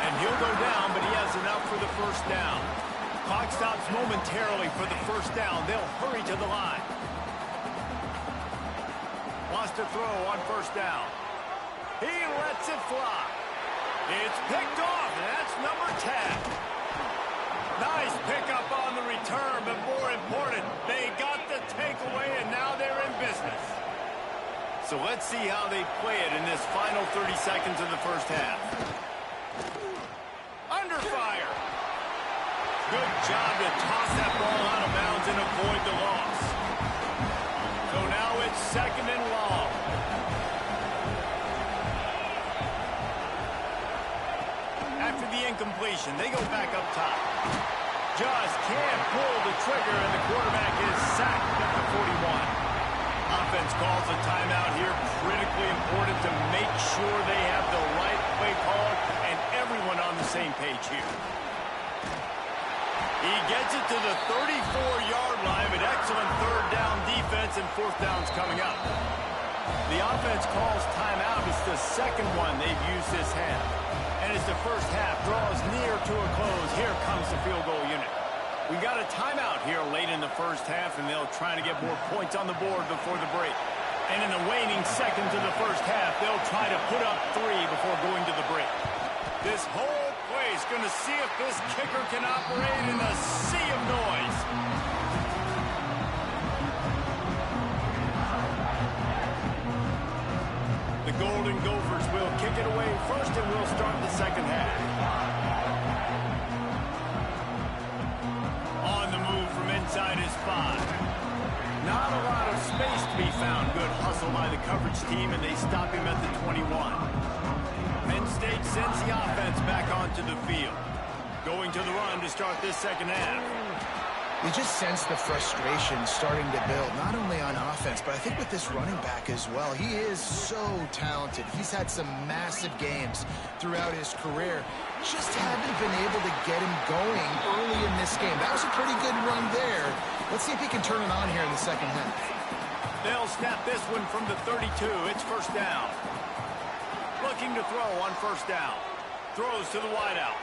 And he'll go down, but he has enough for the 1st down. Clock stops momentarily for the 1st down. They'll hurry to the line. Wants to throw on 1st down. He lets it fly. It's picked off, and that's number 10. Nice pickup on the return, but more important, they got the takeaway, and now they're in business. So let's see how they play it in this final 30 seconds of the 1st half. Under fire. Good job to toss that ball out of bounds and avoid the loss. So now it's 2nd and long. After the incompletion, they go back up top. Just can't pull the trigger, and the quarterback is sacked at the 41. Offense calls a timeout here. Critically important to make sure they have the right play call and everyone on the same page here. He gets it to the 34-yard line, but excellent 3rd down defense, and 4th down's coming up. The offense calls timeout. It's the 2nd one they've used this half. And as the 1st half draws near to a close, here comes the field goal unit. We got a timeout here late in the 1st half, and they'll try to get more points on the board before the break. And in the waning seconds of the 1st half, they'll try to put up 3 before going to the break. This whole place going to see if this kicker can operate in a sea of noise. The Golden Gophers will kick it away first, and we'll start the 2nd half. On the move from inside his 5. Not a lot of space to be found. Good hustle by the coverage team, and they stop him at the 21. Penn State sends the offense back onto the field. Going to the run to start this second half. You just sense the frustration starting to build, not only on offense, but I think with this running back as well. He is so talented. He's had some massive games throughout his career. Just haven't been able to get him going early in this game. That was a pretty good run there. Let's see if he can turn it on here in the second half. They'll snap this one from the 32. It's first down. Looking to throw on first down. Throws to the wideout.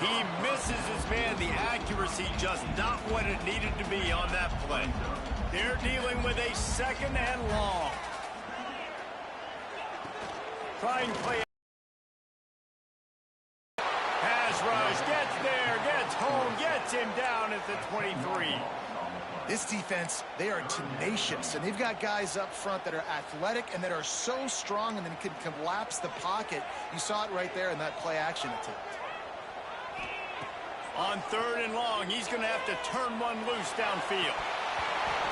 He misses his man. The accuracy just not what it needed to be on that play. They're dealing with a second and long. Trying play. Pass rush. Gets there. Gets home. Gets him down at the 23. This defense, they are tenacious, and they've got guys up front that are athletic and that are so strong and then can collapse the pocket. You saw it right there in that play-action attempt. On third and long, he's going to have to turn one loose downfield.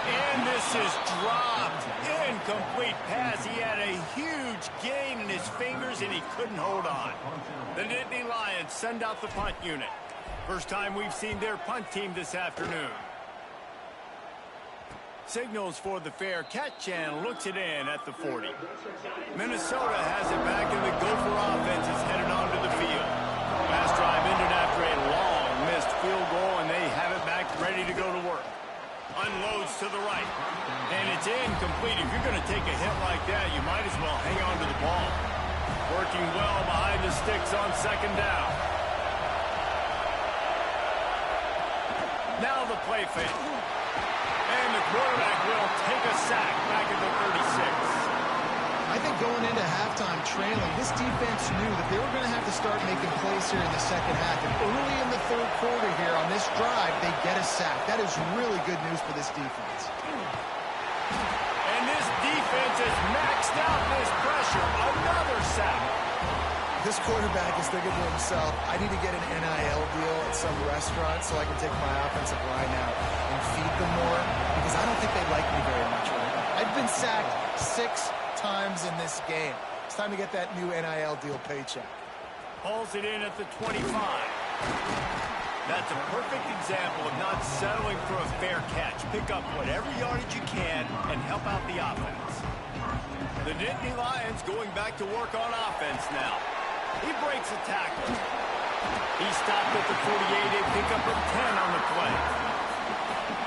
And this is dropped. Incomplete pass. He had a huge gain in his fingers, and he couldn't hold on. The Nittany Lions send out the punt unit. First time we've seen their punt team this afternoon. Signals for the fair catch and looks it in at the 40. Minnesota has it back, and the Gopher offense is headed onto the field. Pass drive ended after a long missed field goal, and they have it back ready to go to work. Unloads to the right, and it's incomplete. If you're going to take a hit like that, you might as well hang on to the ball. Working well behind the sticks on second down. Now the play fake. And the quarterback will take a sack back at the 36. I think going into halftime trailing, this defense knew that they were going to have to start making plays here in the second half. And early in the third quarter here on this drive, they get a sack. That is really good news for this defense. And this defense has maxed out this pressure. Another sack. This quarterback is thinking to himself, I need to get an NIL deal at some restaurant so I can take my offensive line out and feed them more, because I don't think they like me very much right now. I've been sacked 6 times in this game. It's time to get that new NIL deal paycheck. Pulls it in at the 25. That's a perfect example of not settling for a fair catch. Pick up whatever yardage you can and help out the offense. The Nittany Lions going back to work on offense now. He breaks a tackle. He stopped at the 48. They pick up a 10 on the play.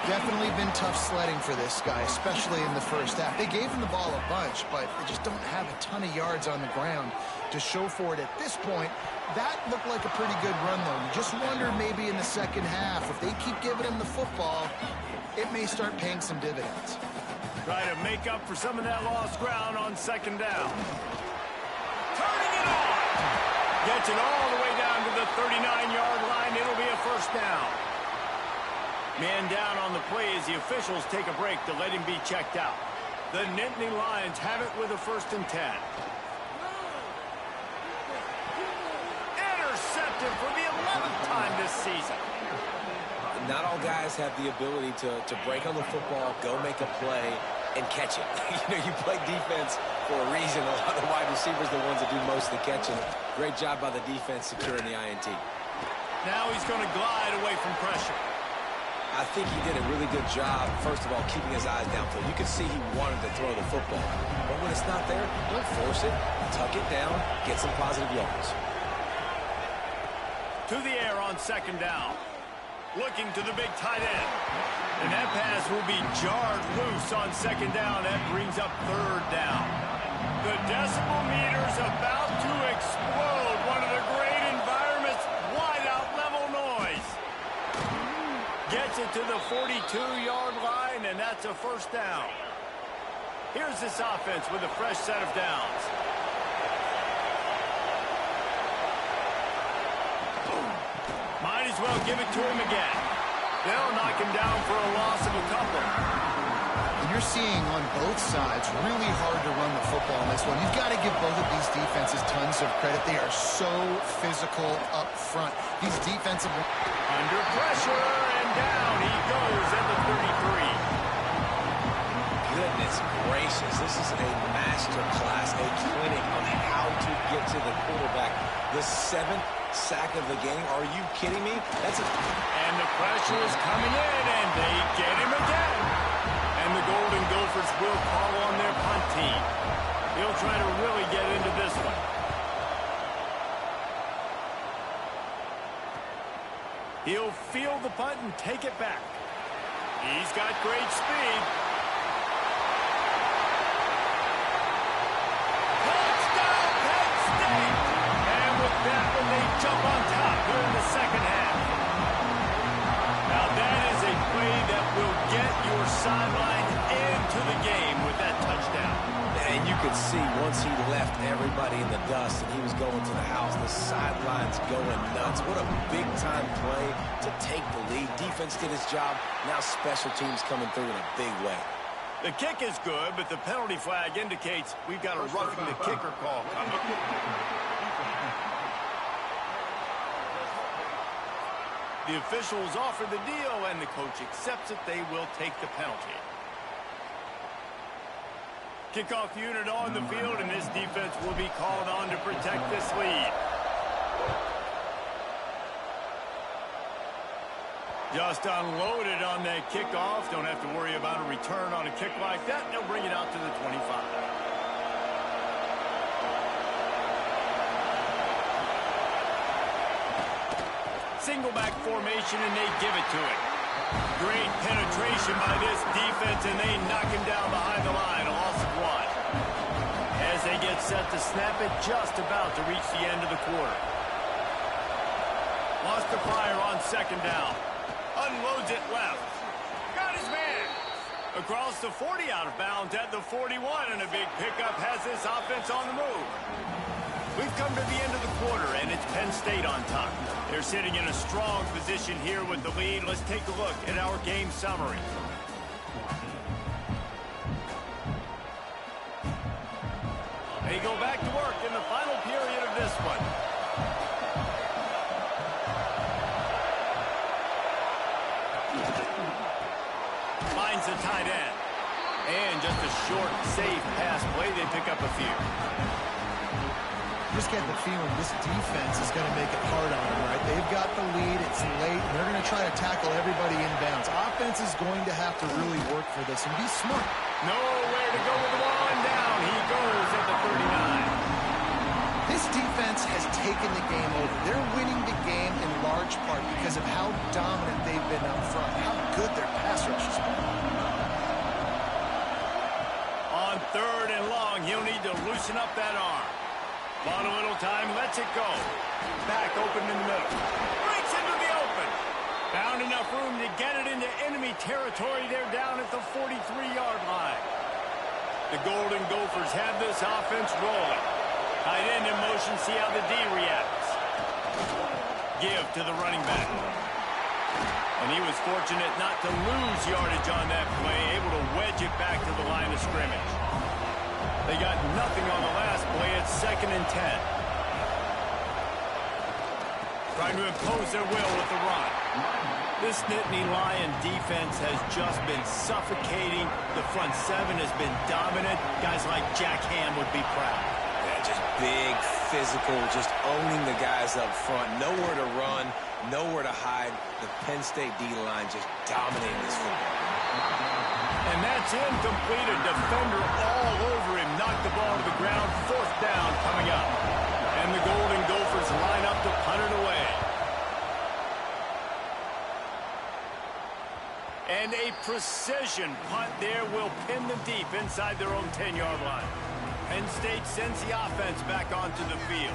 Definitely been tough sledding for this guy, especially in the first half. They gave him the ball a bunch, but they just don't have a ton of yards on the ground to show for it at this point. That looked like a pretty good run, though. You just wonder maybe in the second half, if they keep giving him the football, it may start paying some dividends. Try to make up for some of that lost ground on second down. Turning it on. Gets it all the way down to the 39-yard line. It'll be a first down. Man down on the play as the officials take a break to let him be checked out. The Nittany Lions have it with a 1st and 10. Intercepted for the 11th time this season. Not all guys have the ability to break on the football, go make a play, and catch it. You play defense for a reason. A lot of the wide receivers are the ones that do most of the catching. Great job by the defense securing the INT. Now he's going to glide away from pressure. I think he did a really good job, first of all, keeping his eyes downfield. You could see he wanted to throw the football. But when it's not there, don't force it. Tuck it down, get some positive yards. To the air on second down. Looking to the big tight end. And that pass will be jarred loose on second down. That brings up third down. The decibel meter's about to explode. One of the great environments. Wide out level noise. Gets it to the 42-yard line, and that's a first down. Here's this offense with a fresh set of downs. Might as well give it to him again. They'll knock him down for a loss of a couple. And you're seeing on both sides really hard to run the football in this one. You've got to give both of these defenses tons of credit. They are so physical up front. These defensive... Under pressure, and down he goes at the 33. Goodness gracious, this is a master class, a clinic on how to get to the quarterback. The 7th sack of the game. Are you kidding me? And the pressure is coming in, and they get him again. And the Golden Gophers will call on their punt team. He'll try to really get into this one. He'll field the punt and take it back. He's got great speed. Touchdown, Penn State! And with that one, they jump on top here in the second half. Now that is a play that will get your sideline into the game with that touchdown. And you could see once he left everybody in the dust and he was going to the house, the sidelines going nuts. What a big-time play to take the lead. Defense did his job. Now special teams coming through in a big way. The kick is good, but the penalty flag indicates we've got a roughing the kicker call coming. The officials offer the deal, and the coach accepts it. They will take the penalty. Kickoff unit on the field, and this defense will be called on to protect this lead. Just unloaded on that kickoff. Don't have to worry about a return on a kick like that. They'll bring it out to the 25. Single back formation, and they give it to him. Great penetration by this defense, and they knock him down behind the line. A loss of 1. As they get set to snap it, just about to reach the end of the quarter. Lost the fire on second down. Unloads it left. Got his man. Across the 40, out of bounds at the 41, and a big pickup has this offense on the move. We've come to the end of the quarter, and it's Penn State on top. They're sitting in a strong position here with the lead. Let's take a look at our game summary. They go back to work in the final period of this one. Finds the tight end. And just a short, safe pass play. They pick up a few. Just get the feeling this defense is going to make it hard on them, right? They've got the lead. It's late. And they're going to try to tackle everybody inbounds. Offense is going to have to really work for this and be smart. Nowhere to go with the ball, and down he goes at the 39. This defense has taken the game over. They're winning the game in large part because of how dominant they've been up front, how good their pass rush has been. On 3rd and long, he'll need to loosen up that arm. Bought a little time, lets it go. Back open in the middle. Breaks into the open. Found enough room to get it into enemy territory. They're down at the 43-yard line. The Golden Gophers have this offense rolling. Tight end in motion, see how the D reacts. Give to the running back. And he was fortunate not to lose yardage on that play, able to wedge it back to the line of scrimmage. They got nothing on the last play. It's 2nd and 10. Trying to impose their will with the run. This Nittany Lion defense has just been suffocating. The front 7 has been dominant. Guys like Jack Ham would be proud. Yeah, just big, physical, just owning the guys up front. Nowhere to run, nowhere to hide. The Penn State D-line just dominating this football. And that's incomplete. A defender all over him. Knocked the ball to the ground. 4th down coming up. And the Golden Gophers line up to punt it away. And a precision punt there will pin them deep inside their own 10-yard line. Penn State sends the offense back onto the field.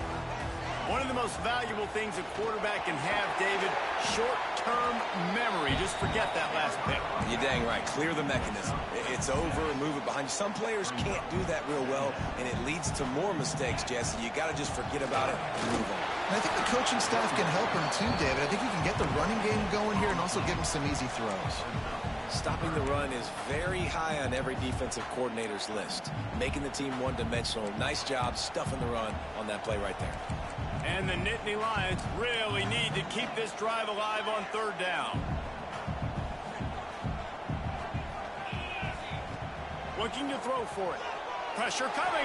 One of the most valuable things a quarterback can have, David, short-term memory. Just forget that last pick. You're dang right. Clear the mechanism. It's over, move it behind you. Some players can't do that real well, and it leads to more mistakes, Jesse. You got to just forget about it and move on. And I think the coaching staff can help him too, David. I think he can get the running game going here and also give him some easy throws. Stopping the run is very high on every defensive coordinator's list. Making the team one-dimensional. Nice job stuffing the run on that play right there. And the Nittany Lions really need to keep this drive alive on 3rd down. Looking to throw for it. Pressure coming.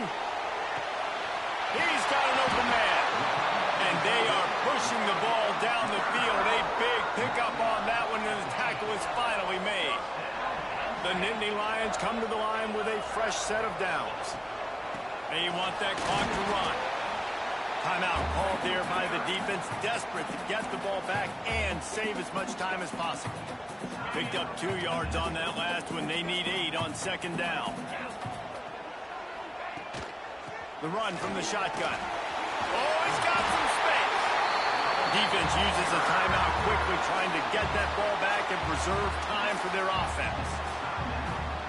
He's got an open man. And they are pushing the ball down the field. A big pickup on that one, and the tackle is finally made. The Nittany Lions come to the line with a fresh set of downs. They want that clock to run. Timeout called there by the defense, desperate to get the ball back and save as much time as possible. Picked up 2 yards on that last one. They need 8 on second down. The run from the shotgun. Oh, he's got some space. Defense uses a timeout quickly, trying to get that ball back and preserve time for their offense.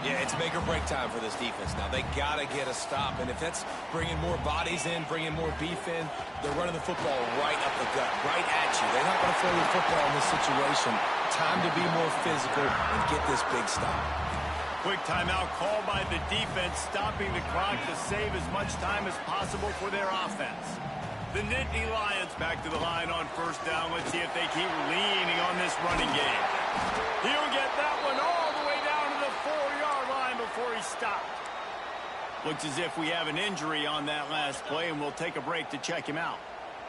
Yeah, it's make or break time for this defense now. They got to get a stop, and if that's bringing more bodies in, bringing more beef in, they're running the football right up the gut, right at you. They're not going to throw the football in this situation. Time to be more physical and get this big stop. Quick timeout called by the defense, stopping the clock to save as much time as possible for their offense. The Nittany Lions back to the line on first down. Let's see if they keep leaning on this running game. He'll get that one all the way down to the 4-yard line before he stopped. Looks as if we have an injury on that last play, and we'll take a break to check him out.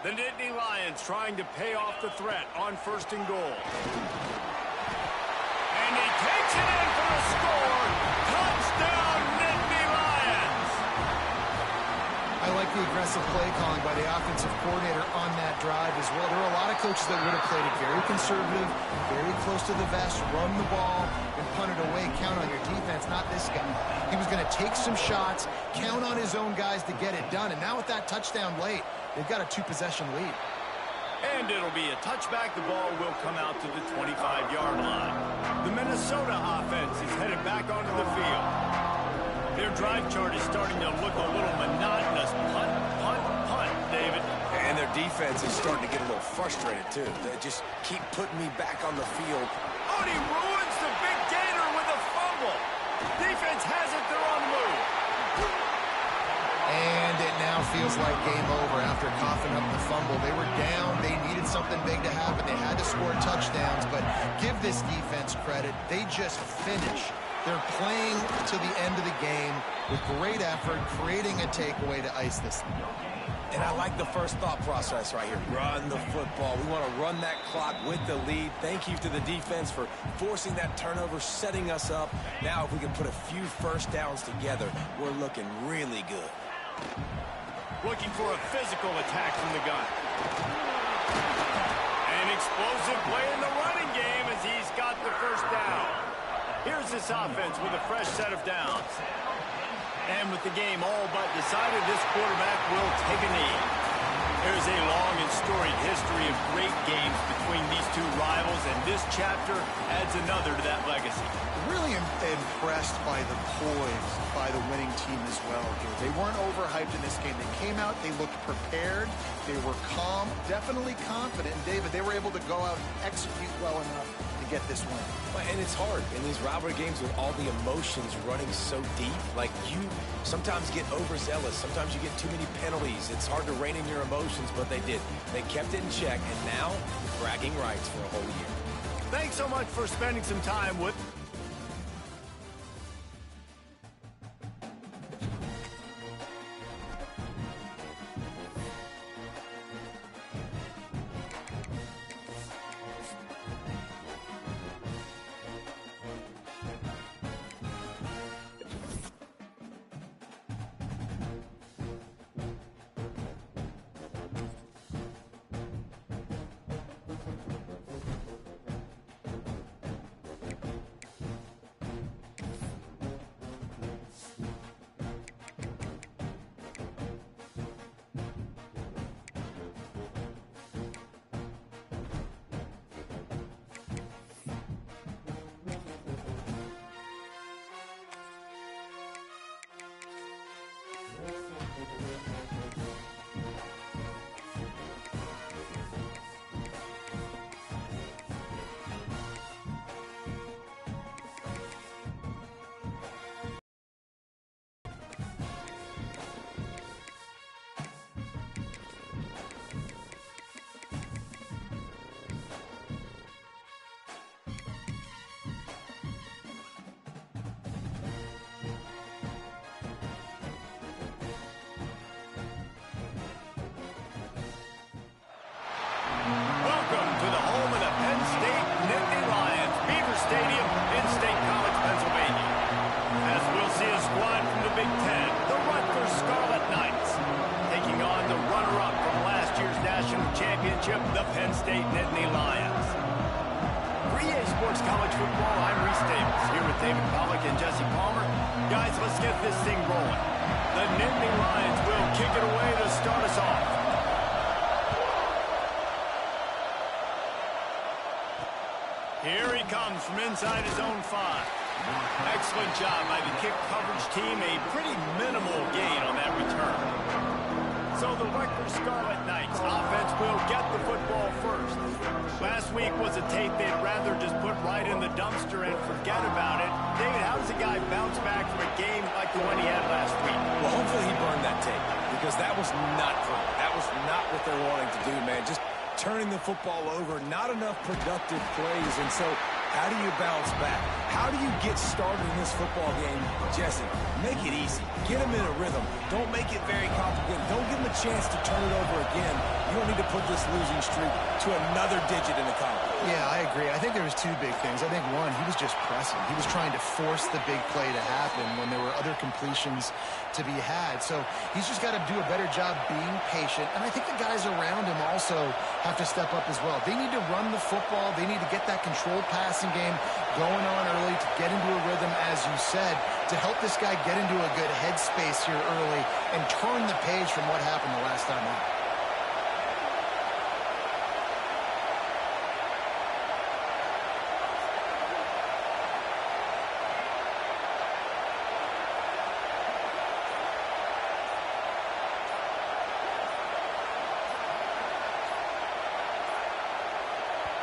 The Nittany Lions trying to pay off the threat on first and goal. And he takes it in for a score. Touchdown, Nittany Lions. I like the aggressive play calling by the offensive coordinator on that drive as well. There are a lot of coaches that would have played it very conservative, very close to the vest, run the ball, and punt it away. Count on your defense, not this guy. He was going to take some shots, count on his own guys to get it done. And now with that touchdown late, they've got a 2-possession lead. And it'll be a touchback. The ball will come out to the 25-yard line. The Minnesota offense is headed back onto the field. Their drive chart is starting to look a little monotonous. Punt, punt, punt, David. And their defense is starting to get a little frustrated, too. They just keep putting me back on the field. Oh, and he ruins the big gator with a fumble. Defense has it. They're on the move. And it now feels like game over after coughing up the fumble. They were down. They needed something big to happen. They had to score touchdowns, but give this defense credit. They just finish. They're playing to the end of the game with great effort, creating a takeaway to ice this thing. And I like the first thought process right here. Run the football. We want to run that clock with the lead. Thank you to the defense for forcing that turnover, setting us up. Now if we can put a few first downs together, we're looking really good. Looking for a physical attack from the gun. An explosive play in the running game as he's got the first down. Here's this offense with a fresh set of downs. And with the game all but decided, this quarterback will take a knee. There's a long and storied history of great games between these two rivals, and this chapter adds another to that legacy. Really impressed by the poise by the winning team as well here. They weren't overhyped in this game. They came out, they looked prepared, they were calm, definitely confident. And David, they were able to go out and execute well enough to get this win. And it's hard in these rivalry games with all the emotions running so deep. Like, you sometimes get overzealous. Sometimes you get too many penalties. It's hard to rein in your emotions, but they did. They kept it in check, and now bragging rights for a whole year. Thanks so much for spending some time with championship, the Penn State Nittany Lions. For EA Sports College Football, I'm Reese Davis, here with David Pollack and Jesse Palmer. Guys, let's get this thing rolling. The Nittany Lions will kick it away to start us off. Here he comes from inside his own 5. Excellent job by the kick coverage team. A pretty minimal gain on that return. So the Rutgers Scarlet Knights offense will get the football first. Last week was a tape they'd rather just put right in the dumpster and forget about it. David, how does a guy bounce back from a game like the one he had last week? Well, hopefully he burned that tape, because that was not great. That was not what they're wanting to do, man. Just turning the football over, not enough productive plays. And so how do you bounce back? How do you get started in this football game? Jesse, make it easy. Get him in a rhythm. Don't make it very complicated. Don't give him a chance to turn it over again. You don't need to put this losing streak to another digit in the column. Yeah, I agree. I think there was two big things. I think, one, he was just pressing. He was trying to force the big play to happen when there were other completions to be had. So he's just got to do a better job being patient. And I think the guys around him also have to step up as well. They need to run the football. They need to get that controlled passing game going on early to get into a rhythm, as you said, to help this guy get into a good headspace here early and turn the page from what happened the last time out.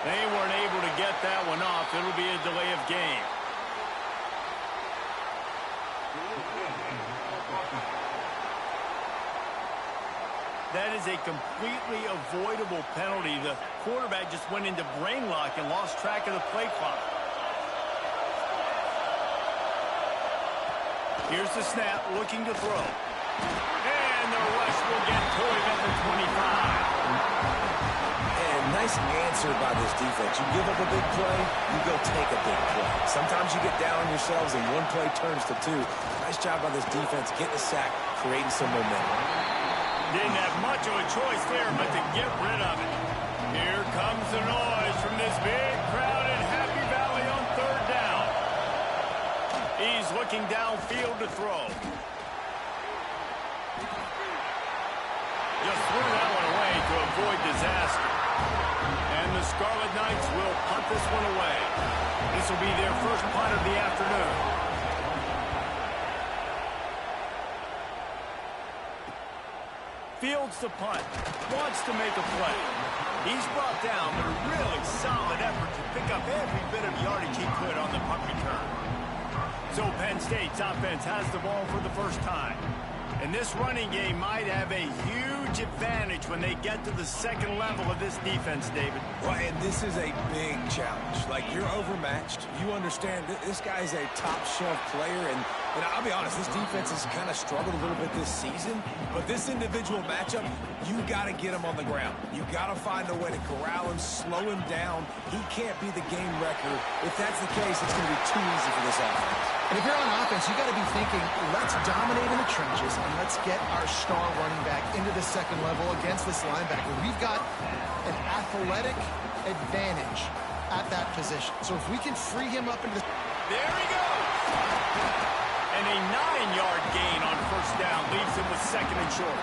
They weren't able to get that one off. It'll be a delay of game. That is a completely avoidable penalty. The quarterback just went into brain lock and lost track of the play clock. Here's the snap, looking to throw. And the rush will get to him at the 25. Nice answer by this defense. You give up a big play, you go take a big play. Sometimes you get down on yourselves and one play turns to 2. Nice job by this defense getting a sack, creating some momentum. Didn't have much of a choice there but to get rid of it. Here comes the noise from this big crowd in Happy Valley on 3rd down. He's looking downfield to throw. Just threw that one away to avoid disaster. And the Scarlet Knights will punt this one away. This will be their first punt of the afternoon. Fields the punt. Wants to make a play. He's brought down, but a really solid effort to pick up every bit of yardage he could on the punt return. So Penn State's offense has the ball for the first time. And this running game might have a huge advantage when they get to the second level of this defense, David. Well, and this is a big challenge. Like, you're overmatched. You understand this guy's a top-shelf player, and I'll be honest, this defense has kind of struggled a little bit this season. But this individual matchup, you got to get him on the ground. You got to find a way to corral him, slow him down. He can't be the game wrecker. If that's the case, it's going to be too easy for this offense. And if you're on offense, you got to be thinking, let's dominate in the trenches and let's get our star running back into the second level against this linebacker. We've got an athletic advantage at that position. So if we can free him up into the... There he goes! And a 9-yard gain on 1st down leaves him with 2nd and short.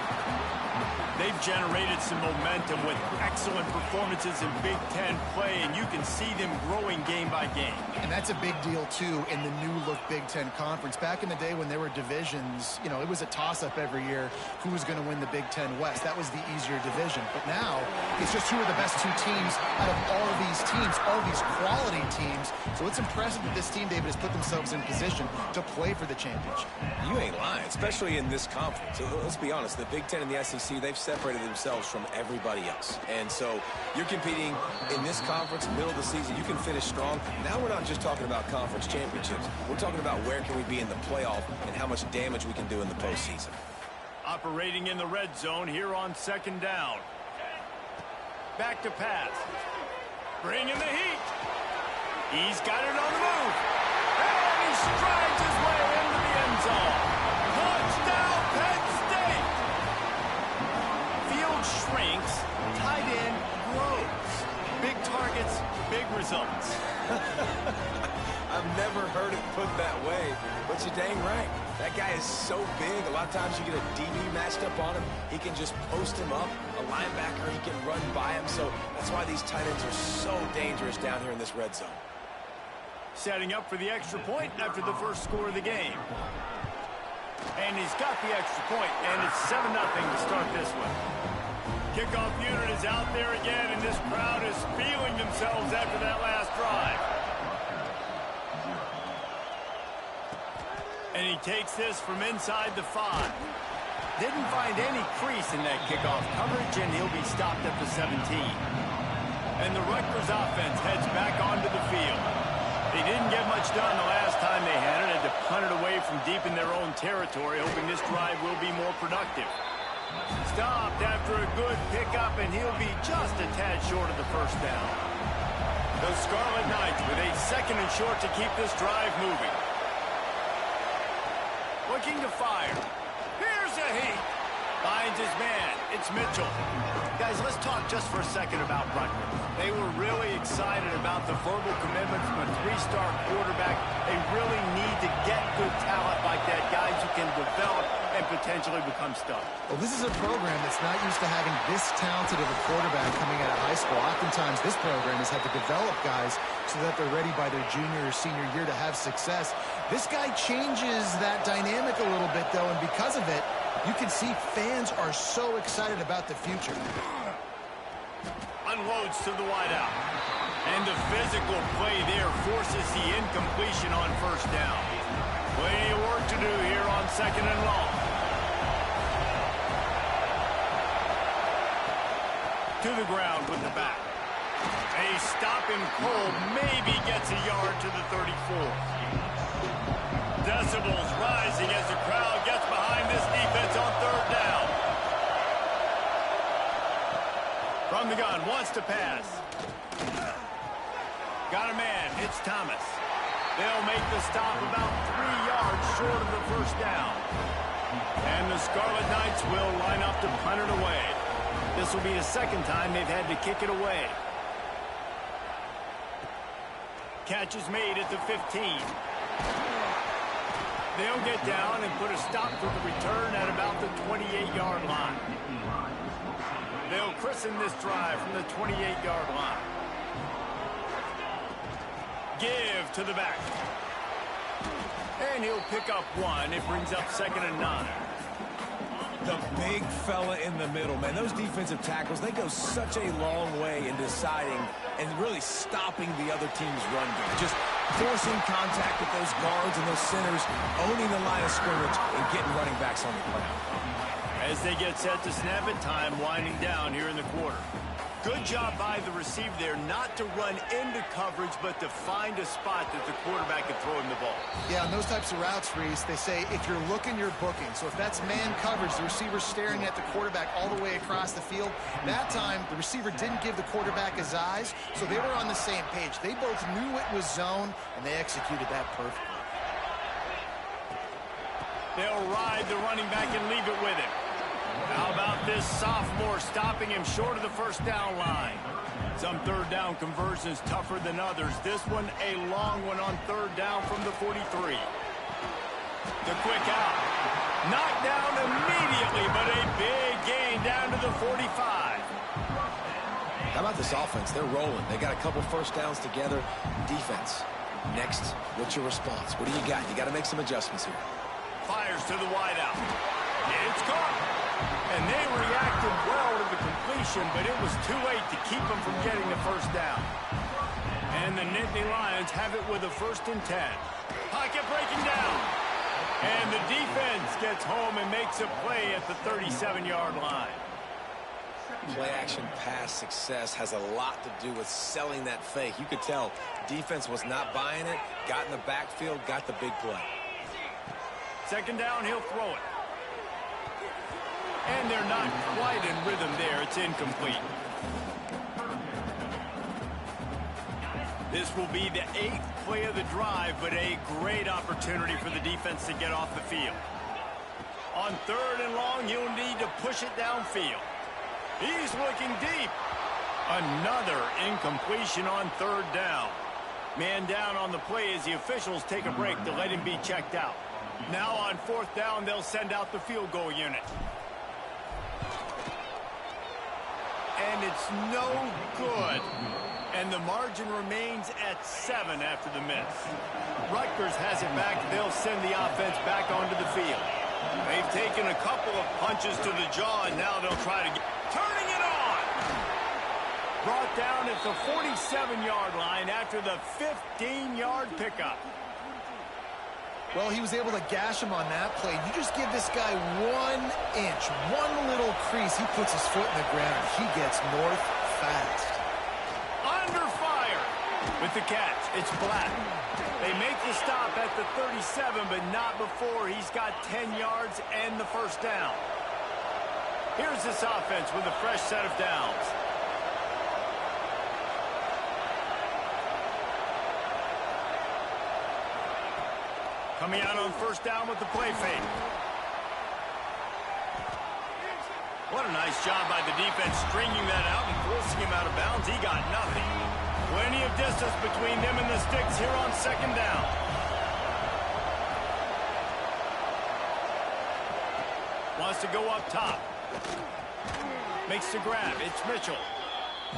They've generated some momentum with excellent performances in Big Ten play, and you can see them growing game by game. And that's a big deal, too, in the new-look Big Ten Conference. Back in the day when there were divisions, you know, it was a toss-up every year who was going to win the Big Ten West. That was the easier division. But now, it's just who are the best 2 teams out of all of these teams, all these quality teams. So it's impressive that this team, David, has put themselves in position to play for the championship. You ain't lying, especially in this conference. Let's be honest, the Big Ten and the SEC, they've separated themselves from everybody else. And so you're competing in this conference, middle of the season, you can finish strong. Now we're not just talking about conference championships. We're talking about where can we be in the playoff and how much damage we can do in the postseason. Operating in the red zone here on 2nd down. Back to pass. Bringing the heat. He's got it on the move. And he strides his way into the end zone. Touchdown, Penn State! Field shrinks. Tight end throws. Big targets, big results. I've never heard it put that way, but you're dang right. That guy is so big. A lot of times you get a DB matched up on him. He can just post him up. A linebacker, he can run by him. So that's why these tight ends are so dangerous down here in this red zone. Setting up for the extra point after the first score of the game. And he's got the extra point, and it's 7-0 to start this one. Kickoff unit is out there again, and this crowd is feeling themselves after that last drive. And he takes this from inside the 5. Didn't find any crease in that kickoff coverage, and he'll be stopped at the 17. And the Rutgers offense heads back onto the field. They didn't get much done the last time they had it, had to punt it away from deep in their own territory, hoping this drive will be more productive. Stopped after a good pickup, and he'll be just a tad short of the first down. The Scarlet Knights with a 2nd and short to keep this drive moving. Looking to fire. Here's a heat. Finds his man. It's Mitchell. Guys, let's talk just for a second about Rutgers. They were really excited about the verbal commitment from a 3-star quarterback. They really need to get good talent like that, guys who can develop and potentially become stars. Well, this is a program that's not used to having this talented of a quarterback coming out of high school. Oftentimes, this program has had to develop guys so that they're ready by their junior or senior year to have success. This guy changes that dynamic a little bit, though, and because of it, you can see fans are so excited about the future. Unloads to the wideout. And the physical play there forces the incompletion on first down. Plenty of work to do here on 2nd and long. To the ground with the back. A stop him cold, maybe gets a yard to the 34. Decibels rising as the crowd gets behind this defense on 3rd down. From the gun, wants to pass. Got a man, it's Thomas. They'll make the stop about 3 yards short of the first down. And the Scarlet Knights will line up to punt it away. This will be the 2nd time they've had to kick it away. Catch is made at the 15. They'll get down and put a stop to the return at about the 28-yard line. They'll christen this drive from the 28-yard line. Give to the back. And he'll pick up 1. It brings up 2nd and 9. The big fella in the middle, man. Those defensive tackles, they go such a long way in deciding and really stopping the other team's run game. Just forcing contact with those guards and those centers, owning the line of scrimmage, and getting running backs on the ground. As they get set to snap it, time winding down here in the quarter. Good job by the receiver there not to run into coverage, but to find a spot that the quarterback can throw him the ball. Yeah, on those types of routes, Reese, they say if you're looking, you're booking. So if that's man coverage, the receiver's staring at the quarterback all the way across the field. That time, the receiver didn't give the quarterback his eyes, so they were on the same page. They both knew it was zone, and they executed that perfectly. They'll ride the running back and leave it with him. How about this sophomore stopping him short of the first down line? Some 3rd down conversions tougher than others. This one a long one on 3rd down from the 43. The quick out. Knocked down immediately, but a big gain down to the 45. How about this offense? They're rolling. They got a couple first downs together. Defense. Next, what's your response? What do you got? You got to make some adjustments here. Fires to the wideout. It's caught. And they reacted well to the completion, but it was too late to keep them from getting the first down. And the Nittany Lions have it with a 1st and 10. Pocket breaking down. And the defense gets home and makes a play at the 37-yard line. Play-action pass success has a lot to do with selling that fake. You could tell defense was not buying it, got in the backfield, got the big play. 2nd down, he'll throw it. And they're not quite in rhythm there. It's incomplete. This will be the 8th play of the drive, but a great opportunity for the defense to get off the field. On 3rd and long, he'll need to push it downfield. He's looking deep. Another incompletion on third down. Man down on the play as the officials take a break to let him be checked out. Now on fourth down, they'll send out the field goal unit. And it's no good. And the margin remains at 7 after the miss. Rutgers has it back. They'll send the offense back onto the field. They've taken a couple of punches to the jaw, and now they'll try to get... Turning it on! Brought down at the 47-yard line after the 15-yard pickup. Well, he was able to gash him on that play. You just give this guy 1 inch, one little crease. He puts his foot in the ground. He gets north fast. Under fire with the catch. It's Black. They make the stop at the 37, but not before he's got 10 yards and the first down. Here's this offense with a fresh set of downs. Coming out on first down with the play fake. What a nice job by the defense stringing that out and forcing him out of bounds. He got nothing. Plenty of distance between them and the sticks here on second down. Wants to go up top. Makes the grab. It's Mitchell.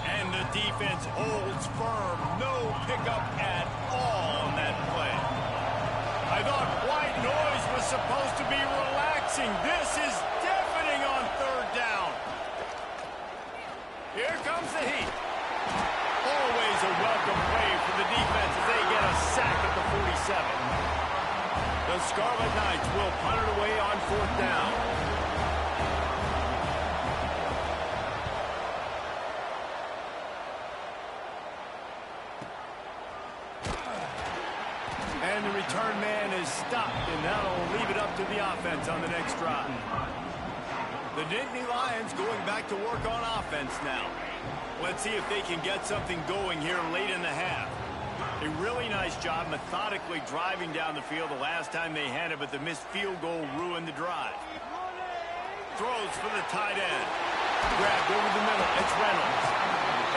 And the defense holds firm. No pickup at all on that play. I thought white noise was supposed to be relaxing. This is deafening on third down. Here comes the heat. Always a welcome play for the defense as they get a sack at the 47. The Scarlet Knights will punt it away on fourth down. And the return man is stopped, and that'll leave it up to the offense on the next drive. The Nittany Lions going back to work on offense now. Let's see if they can get something going here late in the half. A really nice job methodically driving down the field the last time they had it, but the missed field goal ruined the drive. Throws for the tight end. Grabbed over the middle. It's Reynolds.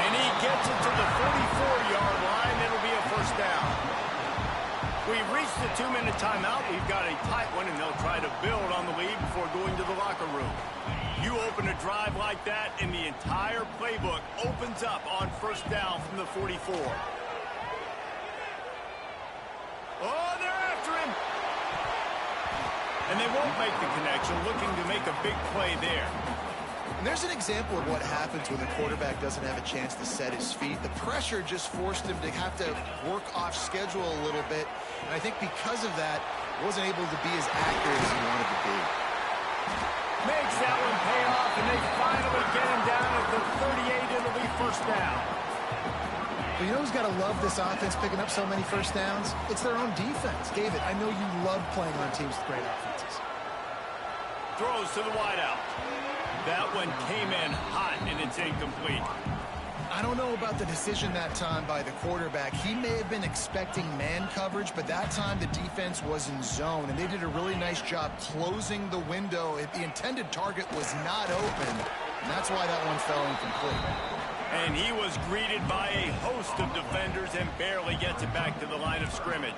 And he gets it to the 44-yard line. It'll be a first down. We've reached the 2-minute timeout. We've got a tight one, and they'll try to build on the lead before going to the locker room. You open a drive like that, and the entire playbook opens up on first down from the 44. Oh, they're after him. And they won't make the connection, looking to make a big play there. And there's an example of what happens when the quarterback doesn't have a chance to set his feet. The pressure just forced him to have to work off schedule a little bit. And I think because of that, wasn't able to be as accurate as he wanted to be. Makes that one pay off, and they finally get him down at the 38. It'll be first down. But you know who's got to love this offense picking up so many first downs? It's their own defense. David, I know you love playing on teams with great offenses. Throws to the wideout. That one came in hot, and it's incomplete. I don't know about the decision that time by the quarterback. He may have been expecting man coverage, but that time the defense was in zone, and they did a really nice job closing the window. The intended target was not open, and that's why that one fell incomplete. And he was greeted by a host of defenders and barely gets it back to the line of scrimmage.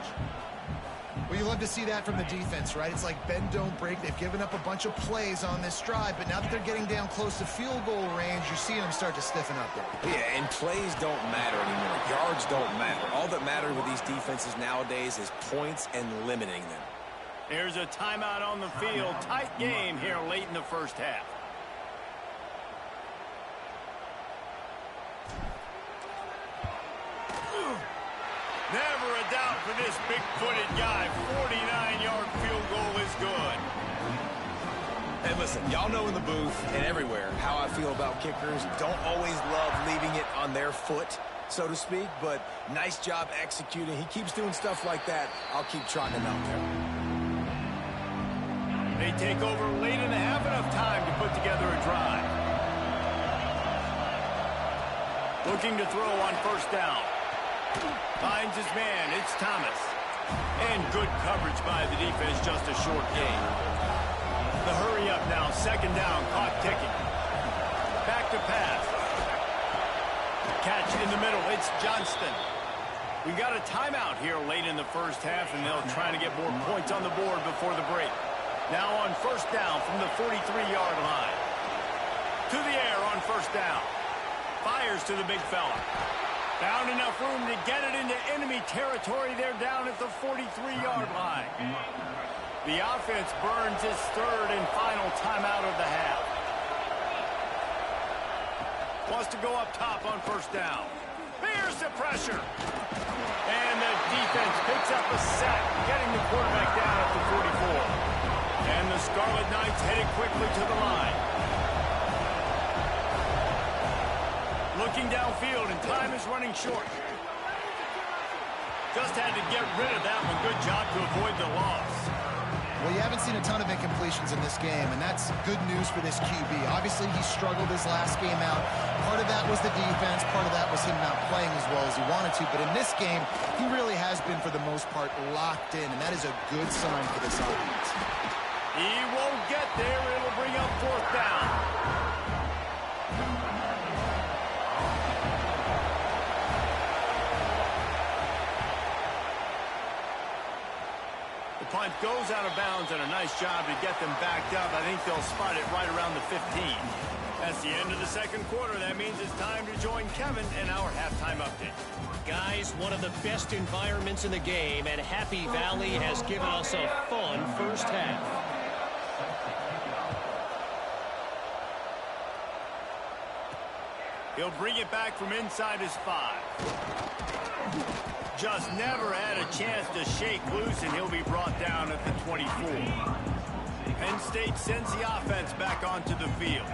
Well, you love to see that from the defense, right? It's like bend, don't break. They've given up a bunch of plays on this drive, but now that they're getting down close to field goal range, you're seeing them start to stiffen up there. Yeah, and plays don't matter anymore. Yards don't matter. All that matters with these defenses nowadays is points and limiting them. There's a timeout on the field. Tight game here late in the first half. Never a doubt for this big-footed guy. 49-yard field goal is good. And listen, y'all know in the booth and everywhere how I feel about kickers. Don't always love leaving it on their foot, so to speak, but nice job executing. He keeps doing stuff like that. I'll keep trotting him out there. They take over late in the half, enough time to put together a drive. Looking to throw on first down. Finds his man. It's Thomas. And good coverage by the defense, just a short gain. The hurry up now. Second down. Clock ticking. Back to pass. in the middle. It's Johnston. We got a timeout here late in the first half, and they'll try to get more points on the board before the break. Now on first down from the 43-yard line. To the air on first down. Fires to the big fella. Found enough room to get it into enemy territory. They're down at the 43-yard line. The offense burns its third and final timeout of the half. Wants to go up top on first down. Here's the pressure. And the defense picks up a sack, getting the quarterback down at the 44. And the Scarlet Knights headed quickly to the line. Looking downfield, and time is running short. Just had to get rid of that one. Good job to avoid the loss. Well, you haven't seen a ton of incompletions in this game, and that's good news for this QB. Obviously, he struggled his last game out. Part of that was the defense. Part of that was him not playing as well as he wanted to. But in this game, he really has been, for the most part, locked in, and that is a good sign for this offense. He won't get there. It'll bring up fourth down. Punt goes out of bounds, and a nice job to get them backed up. I think they'll spot it right around the 15. That's the end of the second quarter. That means it's time to join Kevin in our halftime update. Guys, one of the best environments in the game, and Happy Valley has given us a fun first half. He'll bring it back from inside his 5. Just never had a chance to shake loose, and he'll be brought down at the 24. Penn State sends the offense back onto the field.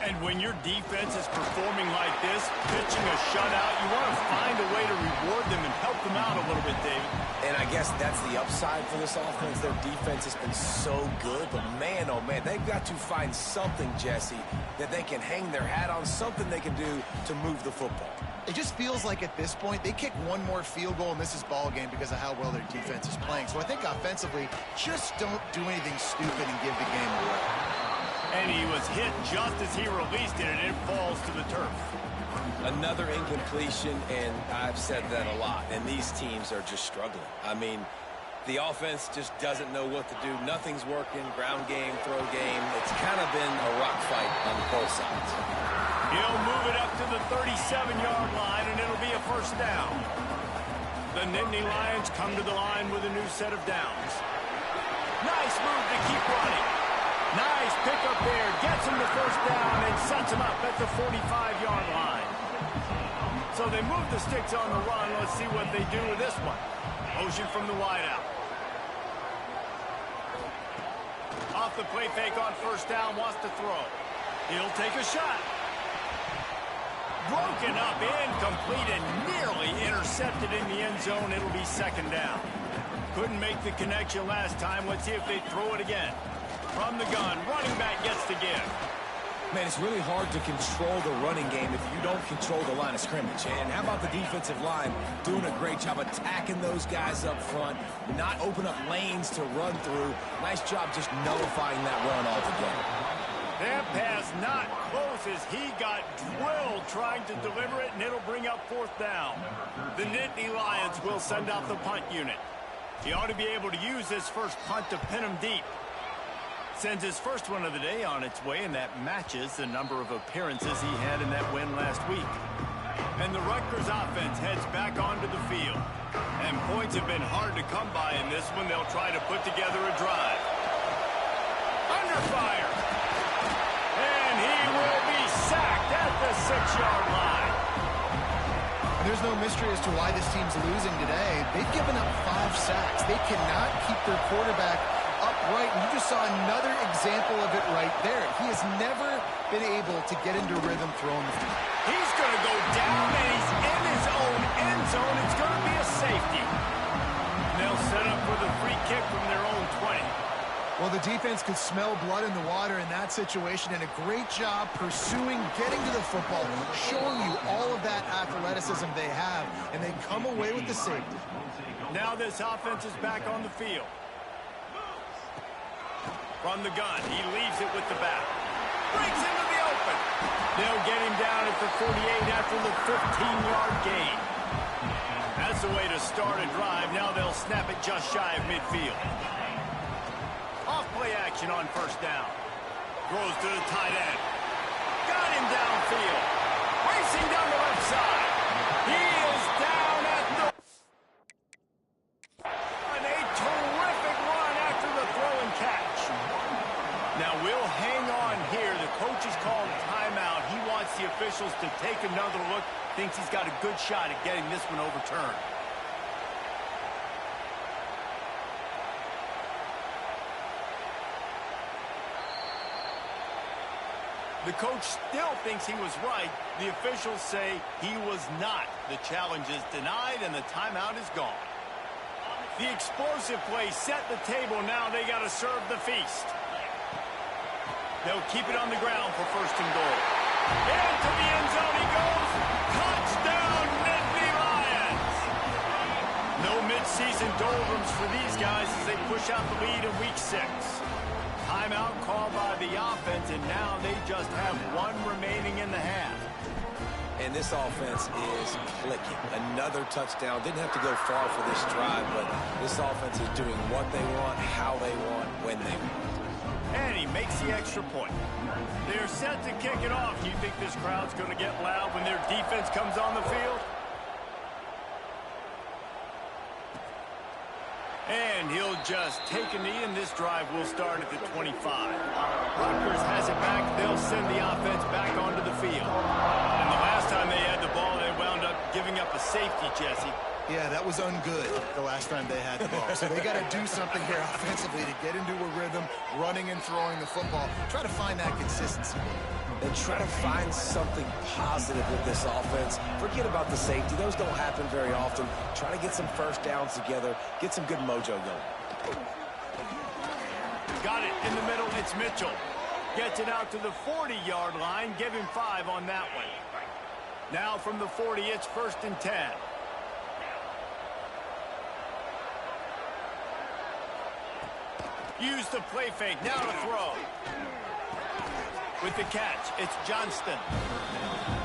And when your defense is performing like this, pitching a shutout, you want to find a way to reward them and help them out a little bit, David. And I guess that's the upside for this offense. Their defense has been so good, but man, oh man, they've got to find something, Jesse, that they can hang their hat on, something they can do to move the football. It just feels like at this point, they kick one more field goal and this is ball game because of how well their defense is playing. So I think offensively, just don't do anything stupid and give the game away. And he was hit just as he released it, and it falls to the turf. Another incompletion, and I've said that a lot, and these teams are just struggling. I mean, the offense just doesn't know what to do. Nothing's working, ground game, throw game. It's kind of been a rock fight on both sides. He'll move it up to the 37-yard line, and it'll be a first down. The Nittany Lions come to the line with a new set of downs. Nice move to keep running. Nice pickup there. Gets him the first down and sets him up at the 45-yard line. So they move the sticks on the run. Let's see what they do with this one. Motion from the wideout. Off the play fake on first down. Wants to throw. He'll take a shot. Broken up, incomplete, and nearly intercepted in the end zone. It'll be second down. Couldn't make the connection last time. Let's see if they throw it again. From the gun, running back gets the give. Man, it's really hard to control the running game if you don't control the line of scrimmage. And how about the defensive line doing a great job attacking those guys up front, not open up lanes to run through. Nice job just nullifying that run altogether. That pass not close as he got drilled trying to deliver it, and it'll bring up fourth down. The Nittany Lions will send out the punt unit. He ought to be able to use this first punt to pin him deep. Sends his first one of the day on its way, and that matches the number of appearances he had in that win last week. And the Rutgers offense heads back onto the field. And points have been hard to come by in this one. They'll try to put together a drive. Under fire. And he will be sacked at the 6-yard line. There's no mystery as to why this team's losing today. They've given up 5 sacks. They cannot keep their quarterback upright. And you just saw another example of it right there. He has never been able to get into rhythm throwing the football. He's going to go down, and he's in his own end zone. It's going to be a safety. And they'll set up with a free kick from their own 20. Well, the defense could smell blood in the water in that situation, and a great job pursuing, getting to the football, showing you all of that athleticism they have, and they come away with the safety. Now this offense is back on the field. From the gun, he leaves it with the back. Breaks into the open. They'll get him down at the 48 after the 15-yard gain. That's the way to start a drive. Now they'll snap it just shy of midfield. Off-play action on first down. Throws to the tight end. Got him downfield. Racing down the left side. He is down at the... And a terrific run after the throw and catch. Now we'll hang on here. The coach has called timeout. He wants the officials to take another look. Thinks he's got a good shot at getting this one overturned. The coach still thinks he was right. The officials say he was not. The challenge is denied and the timeout is gone. The explosive play set the table. Now they got to serve the feast. They'll keep it on the ground for first and goal. Into the end zone he goes. Touchdown, Nittany Lions. No midseason doldrums for these guys as they push out the lead in week 6. Timeout called by the offense, and now they just have one remaining in the half. And this offense is clicking. Another touchdown. Didn't have to go far for this drive, but this offense is doing what they want, how they want, when they want. And he makes the extra point. They're set to kick it off. You think this crowd's going to get loud when their defense comes on the field? And he'll just take a knee, and this drive will start at the 25. Rutgers has it back. They'll send the offense back onto the field. And the last time they had the ball, they wound up giving up a safety, Jesse. Yeah, that was ungood the last time they had the ball. So they got to do something here offensively to get into a rhythm, running and throwing the football. Try to find that consistency. And try to find something positive with this offense. Forget about the safety. Those don't happen very often. Try to get some first downs together. Get some good mojo going. Got it in the middle. It's Mitchell. Gets it out to the 40-yard line. Give him 5 on that one. Now from the 40, it's first and 10. Use the play fake. Now to throw. With the catch, it's Johnston.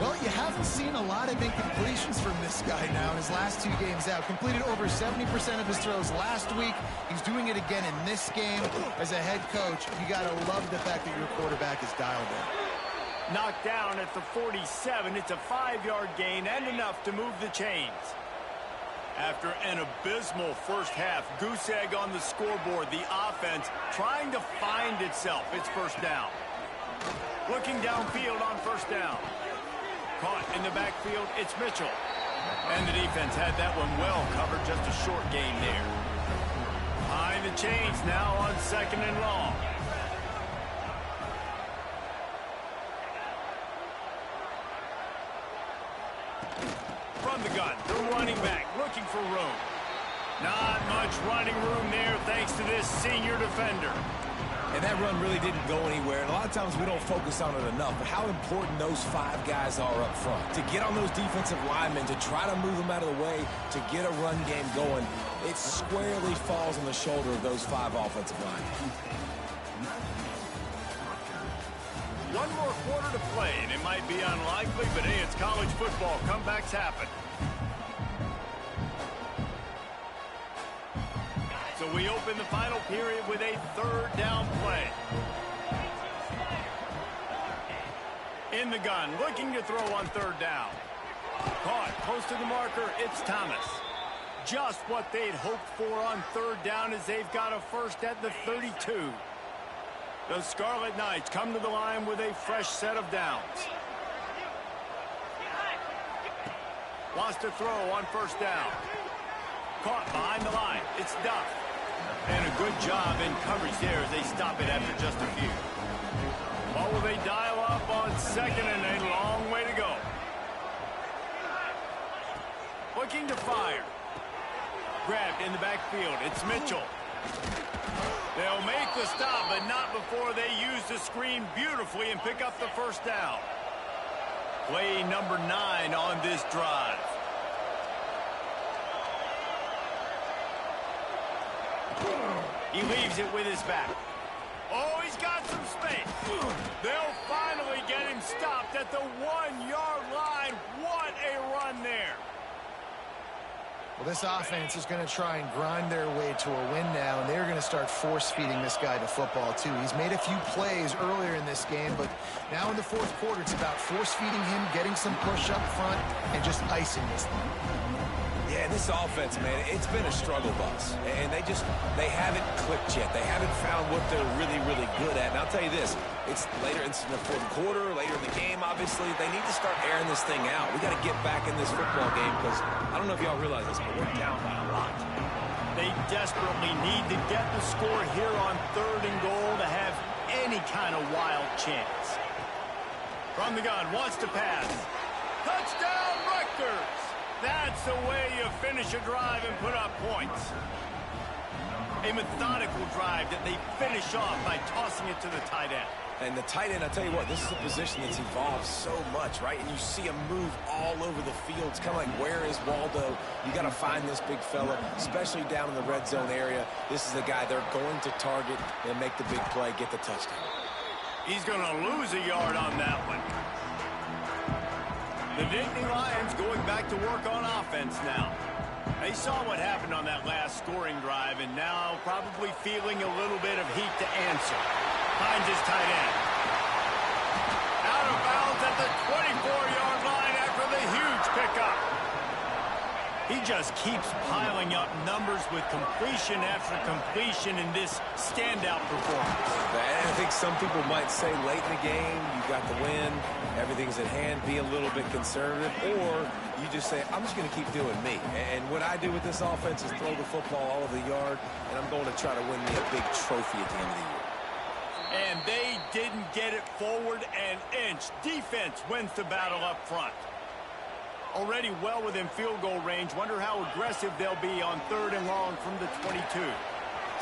Well, you haven't seen a lot of incompletions from this guy now in his last 2 games out. Completed over 70% of his throws last week. He's doing it again in this game. As a head coach, you got to love the fact that your quarterback is dialed in. Knocked down at the 47. It's a 5-yard gain and enough to move the chains. After an abysmal first half, goose egg on the scoreboard. The offense trying to find itself. It's first down. Looking downfield on first down. Caught in the backfield, it's Mitchell. And the defense had that one well covered, just a short gain there. Behind the chains now on second and long. From the gun, the running back looking for room. Not much running room there thanks to this senior defender. And that run really didn't go anywhere. And a lot of times we don't focus on it enough. But how important those 5 guys are up front. To get on those defensive linemen, to try to move them out of the way, to get a run game going, it squarely falls on the shoulder of those 5 offensive linemen. One more quarter to play, and it might be unlikely, but hey, it's college football. Comebacks happen. So we open the final period with a 3rd down play. In the gun, looking to throw on 3rd down. Caught close to the marker, it's Thomas. Just what they'd hoped for on 3rd down as they've got a first at the 32. The Scarlet Knights come to the line with a fresh set of downs. Wants to throw on 1st down. Caught behind the line, it's Duff. And a good job in coverage there as they stop it after just a few. Or will they dial up on 2nd and a long way to go? Looking to fire. Grabbed in the backfield. It's Mitchell. They'll make the stop, but not before they use the screen beautifully and pick up the 1st down. Play number 9 on this drive. He leaves it with his back. Oh, he's got some space. They'll finally get him stopped at the 1-yard line. What a run there. Well, this offense is going to try and grind their way to a win now, and they're going to start force-feeding this guy the football, too. He's made a few plays earlier in this game, but now in the fourth quarter, it's about force-feeding him, getting some push up front, and just icing this thing. Yeah, this offense, man, it's been a struggle bus. And they haven't clicked yet. They haven't found what they're really, really good at. And I'll tell you this, it's later in the fourth quarter, later in the game, obviously. They need to start airing this thing out. We got to get back in this football game because I don't know if y'all realize this, but we're down by a lot. They desperately need to get the score here on 3rd and goal to have any kind of wild chance. From the gun, wants to pass. Touchdown, Rutgers! That's the way you finish a drive and put up points. A methodical drive that they finish off by tossing it to the tight end. And the tight end, I'll tell you what, this is a position that's evolved so much, right? And you see him move all over the field. It's kind of like, where is Waldo? You got to find this big fella, especially down in the red zone area. This is the guy they're going to target and make the big play, get the touchdown. He's going to lose a yard on that one. The Nittany Lions going back to work on offense now. They saw what happened on that last scoring drive and now probably feeling a little bit of heat to answer. Finds his tight end. Out of bounds at the 24-yard line after the huge pickup. He just keeps piling up numbers with completion after completion in this standout performance. I think some people might say late in the game, you got the win, everything's at hand, be a little bit conservative, or you just say, I'm just going to keep doing me. And what I do with this offense is throw the football all over the yard, and I'm going to try to win me a big trophy at the end of the year. And they didn't get it forward an inch. Defense wins the battle up front. Already well within field goal range. Wonder how aggressive they'll be on 3rd and long from the 22.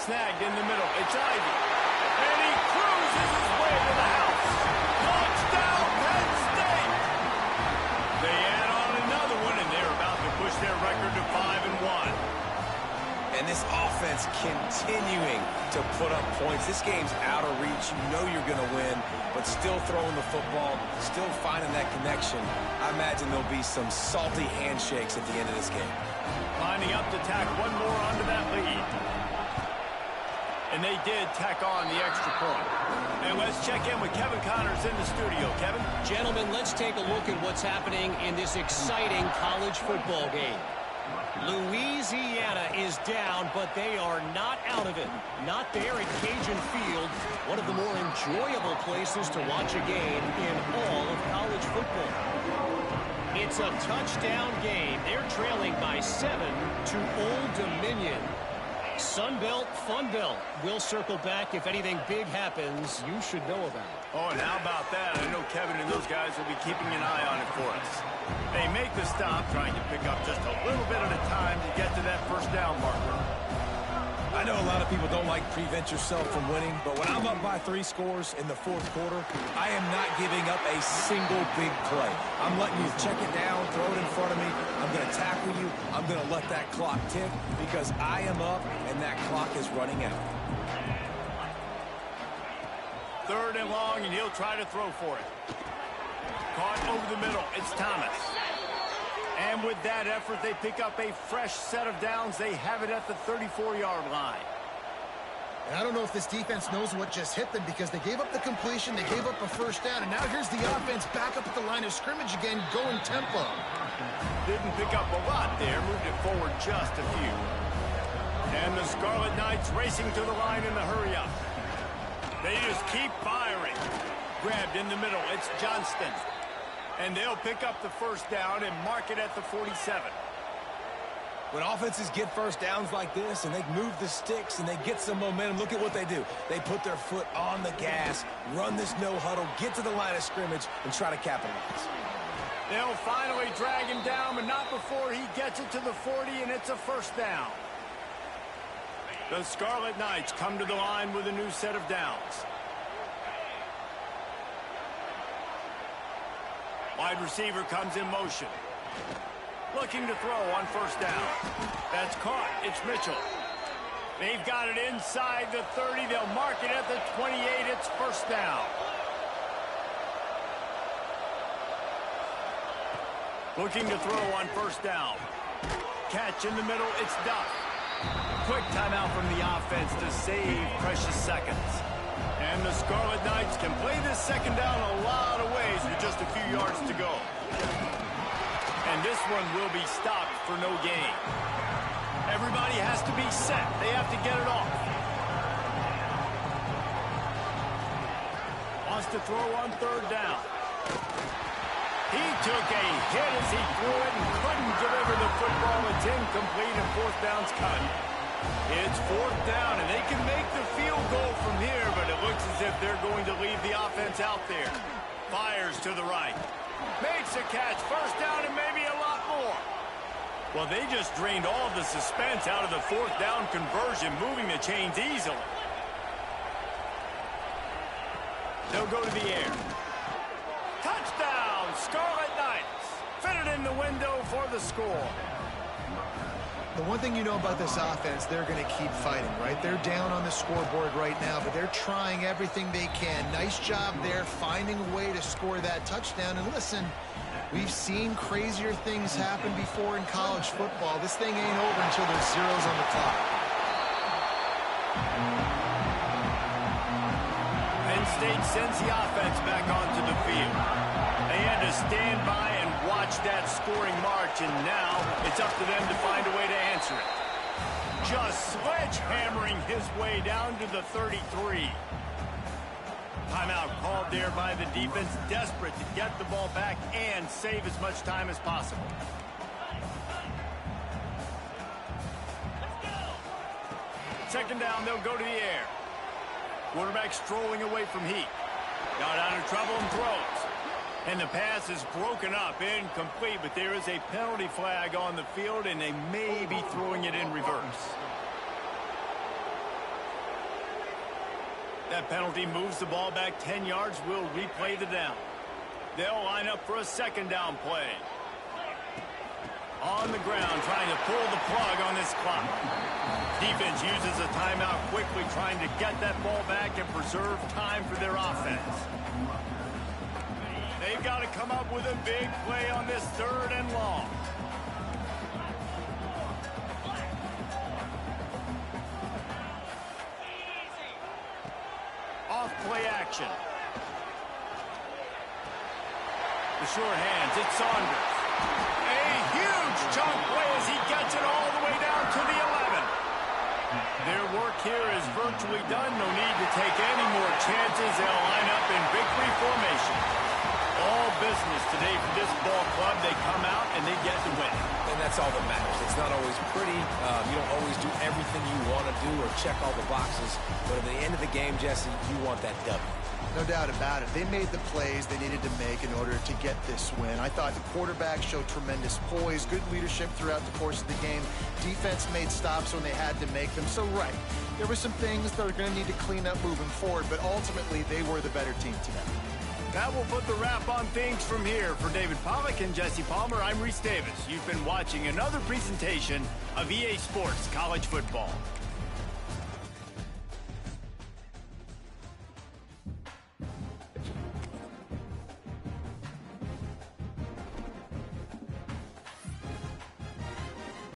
Snagged in the middle. It's Ivy. And he cruises his way to the house. Touchdown, Penn State! They add on another one, and they're about to push their record to 5-1. And this offense continuing to put up points. This game's out of reach. You know you're going to win, but still throwing the football, still finding that connection. I imagine there'll be some salty handshakes at the end of this game. Lining up to tack one more onto that lead. And they did tack on the extra point. And let's check in with Kevin Connors in the studio. Kevin? Gentlemen, let's take a look at what's happening in this exciting college football game. Louisiana is down, but they are not out of it. Not there at Cajun Field, one of the more enjoyable places to watch a game in all of college football. It's a touchdown game. They're trailing by 7 to Old Dominion. Sun Belt, Fun Belt. We'll circle back if anything big happens you should know about. Oh, and how about that? I know Kevin and those guys will be keeping an eye on it for us. They make the stop, trying to pick up just a little bit at a time to get to that first down marker. I know a lot of people don't like prevent yourself from winning, but when I'm up by 3 scores in the fourth quarter, I am not giving up a single big play. I'm letting you check it down, throw it in front of me. I'm going to tackle you. I'm going to let that clock tick because I am up and that clock is running out. 3rd and long, and he'll try to throw for it. Caught over the middle. It's Thomas. And with that effort, they pick up a fresh set of downs. They have it at the 34-yard line. And I don't know if this defense knows what just hit them because they gave up the completion, they gave up a first down, and now here's the offense back up at the line of scrimmage again, going tempo. Didn't pick up a lot there, moved it forward just a few. And the Scarlet Knights racing to the line in the hurry-up. They just keep firing. Grabbed in the middle, it's Johnston. And they'll pick up the first down and mark it at the 47. When offenses get first downs like this and they move the sticks and they get some momentum, look at what they do. They put their foot on the gas, run this no huddle, get to the line of scrimmage, and try to capitalize. They'll finally drag him down, but not before he gets it to the 40, and it's a first down. The Scarlet Knights come to the line with a new set of downs. Wide receiver comes in motion. Looking to throw on first down. That's caught. It's Mitchell. They've got it inside the 30. They'll mark it at the 28. It's first down. Looking to throw on first down. Catch in the middle. It's Duck. Quick timeout from the offense to save precious seconds. And the Scarlet Knights can play this second down a lot of ways with just a few yards to go. And this one will be stopped for no gain. Everybody has to be set. They have to get it off. Wants to throw on third down. He took a hit as he threw it and couldn't deliver the football. It's incomplete and fourth down's cut. It's fourth down, and they can make the field goal from here, but it looks as if they're going to leave the offense out there. Fires to the right. Makes a catch. First down and maybe a lot more. Well, they just drained all of the suspense out of the fourth down conversion, moving the chains easily. They'll go to the air. Touchdown, Scarlet Knights. Fitted in the window for the score. The one thing you know about this offense, they're going to keep fighting, right? They're down on the scoreboard right now, but they're trying everything they can. Nice job there, finding a way to score that touchdown. And listen, we've seen crazier things happen before in college football. This thing ain't over until there's zeros on the clock. Penn State sends the offense back onto the field. They had to stand by and watch that scoring march, and now it's up to them to find a way to answer it. Just sledgehammering his way down to the 33. Timeout called there by the defense, desperate to get the ball back and save as much time as possible. Second down, they'll go to the air. Quarterback strolling away from heat. Got out of trouble and throws. And the pass is broken up, incomplete, but there is a penalty flag on the field, and they may be throwing it in reverse. That penalty moves the ball back 10 yards. We'll replay the down. They'll line up for a second down play. On the ground, trying to pull the plug on this clock. Defense uses a timeout quickly, trying to get that ball back and preserve time for their offense. They've got to come up with a big play on this third and long. Off play action. The short hands, it's Saunders. A huge chunk play as he gets it all the way down to the 11. Their work here is virtually done. No need to take any more chances. They'll line up in victory formation. All business today for this ball club. They come out and they get the win. And that's all that matters. It's not always pretty. You don't always do everything you want to do or check all the boxes. But at the end of the game, Jesse, you want that W. No doubt about it. They made the plays they needed to make in order to get this win. I thought the quarterback showed tremendous poise, good leadership throughout the course of the game. Defense made stops when they had to make them. So, right, there were some things they're going to need to clean up moving forward, but ultimately they were the better team today. That will put the wrap on things from here. For David Pollack and Jesse Palmer, I'm Reese Davis. You've been watching another presentation of EA Sports College Football.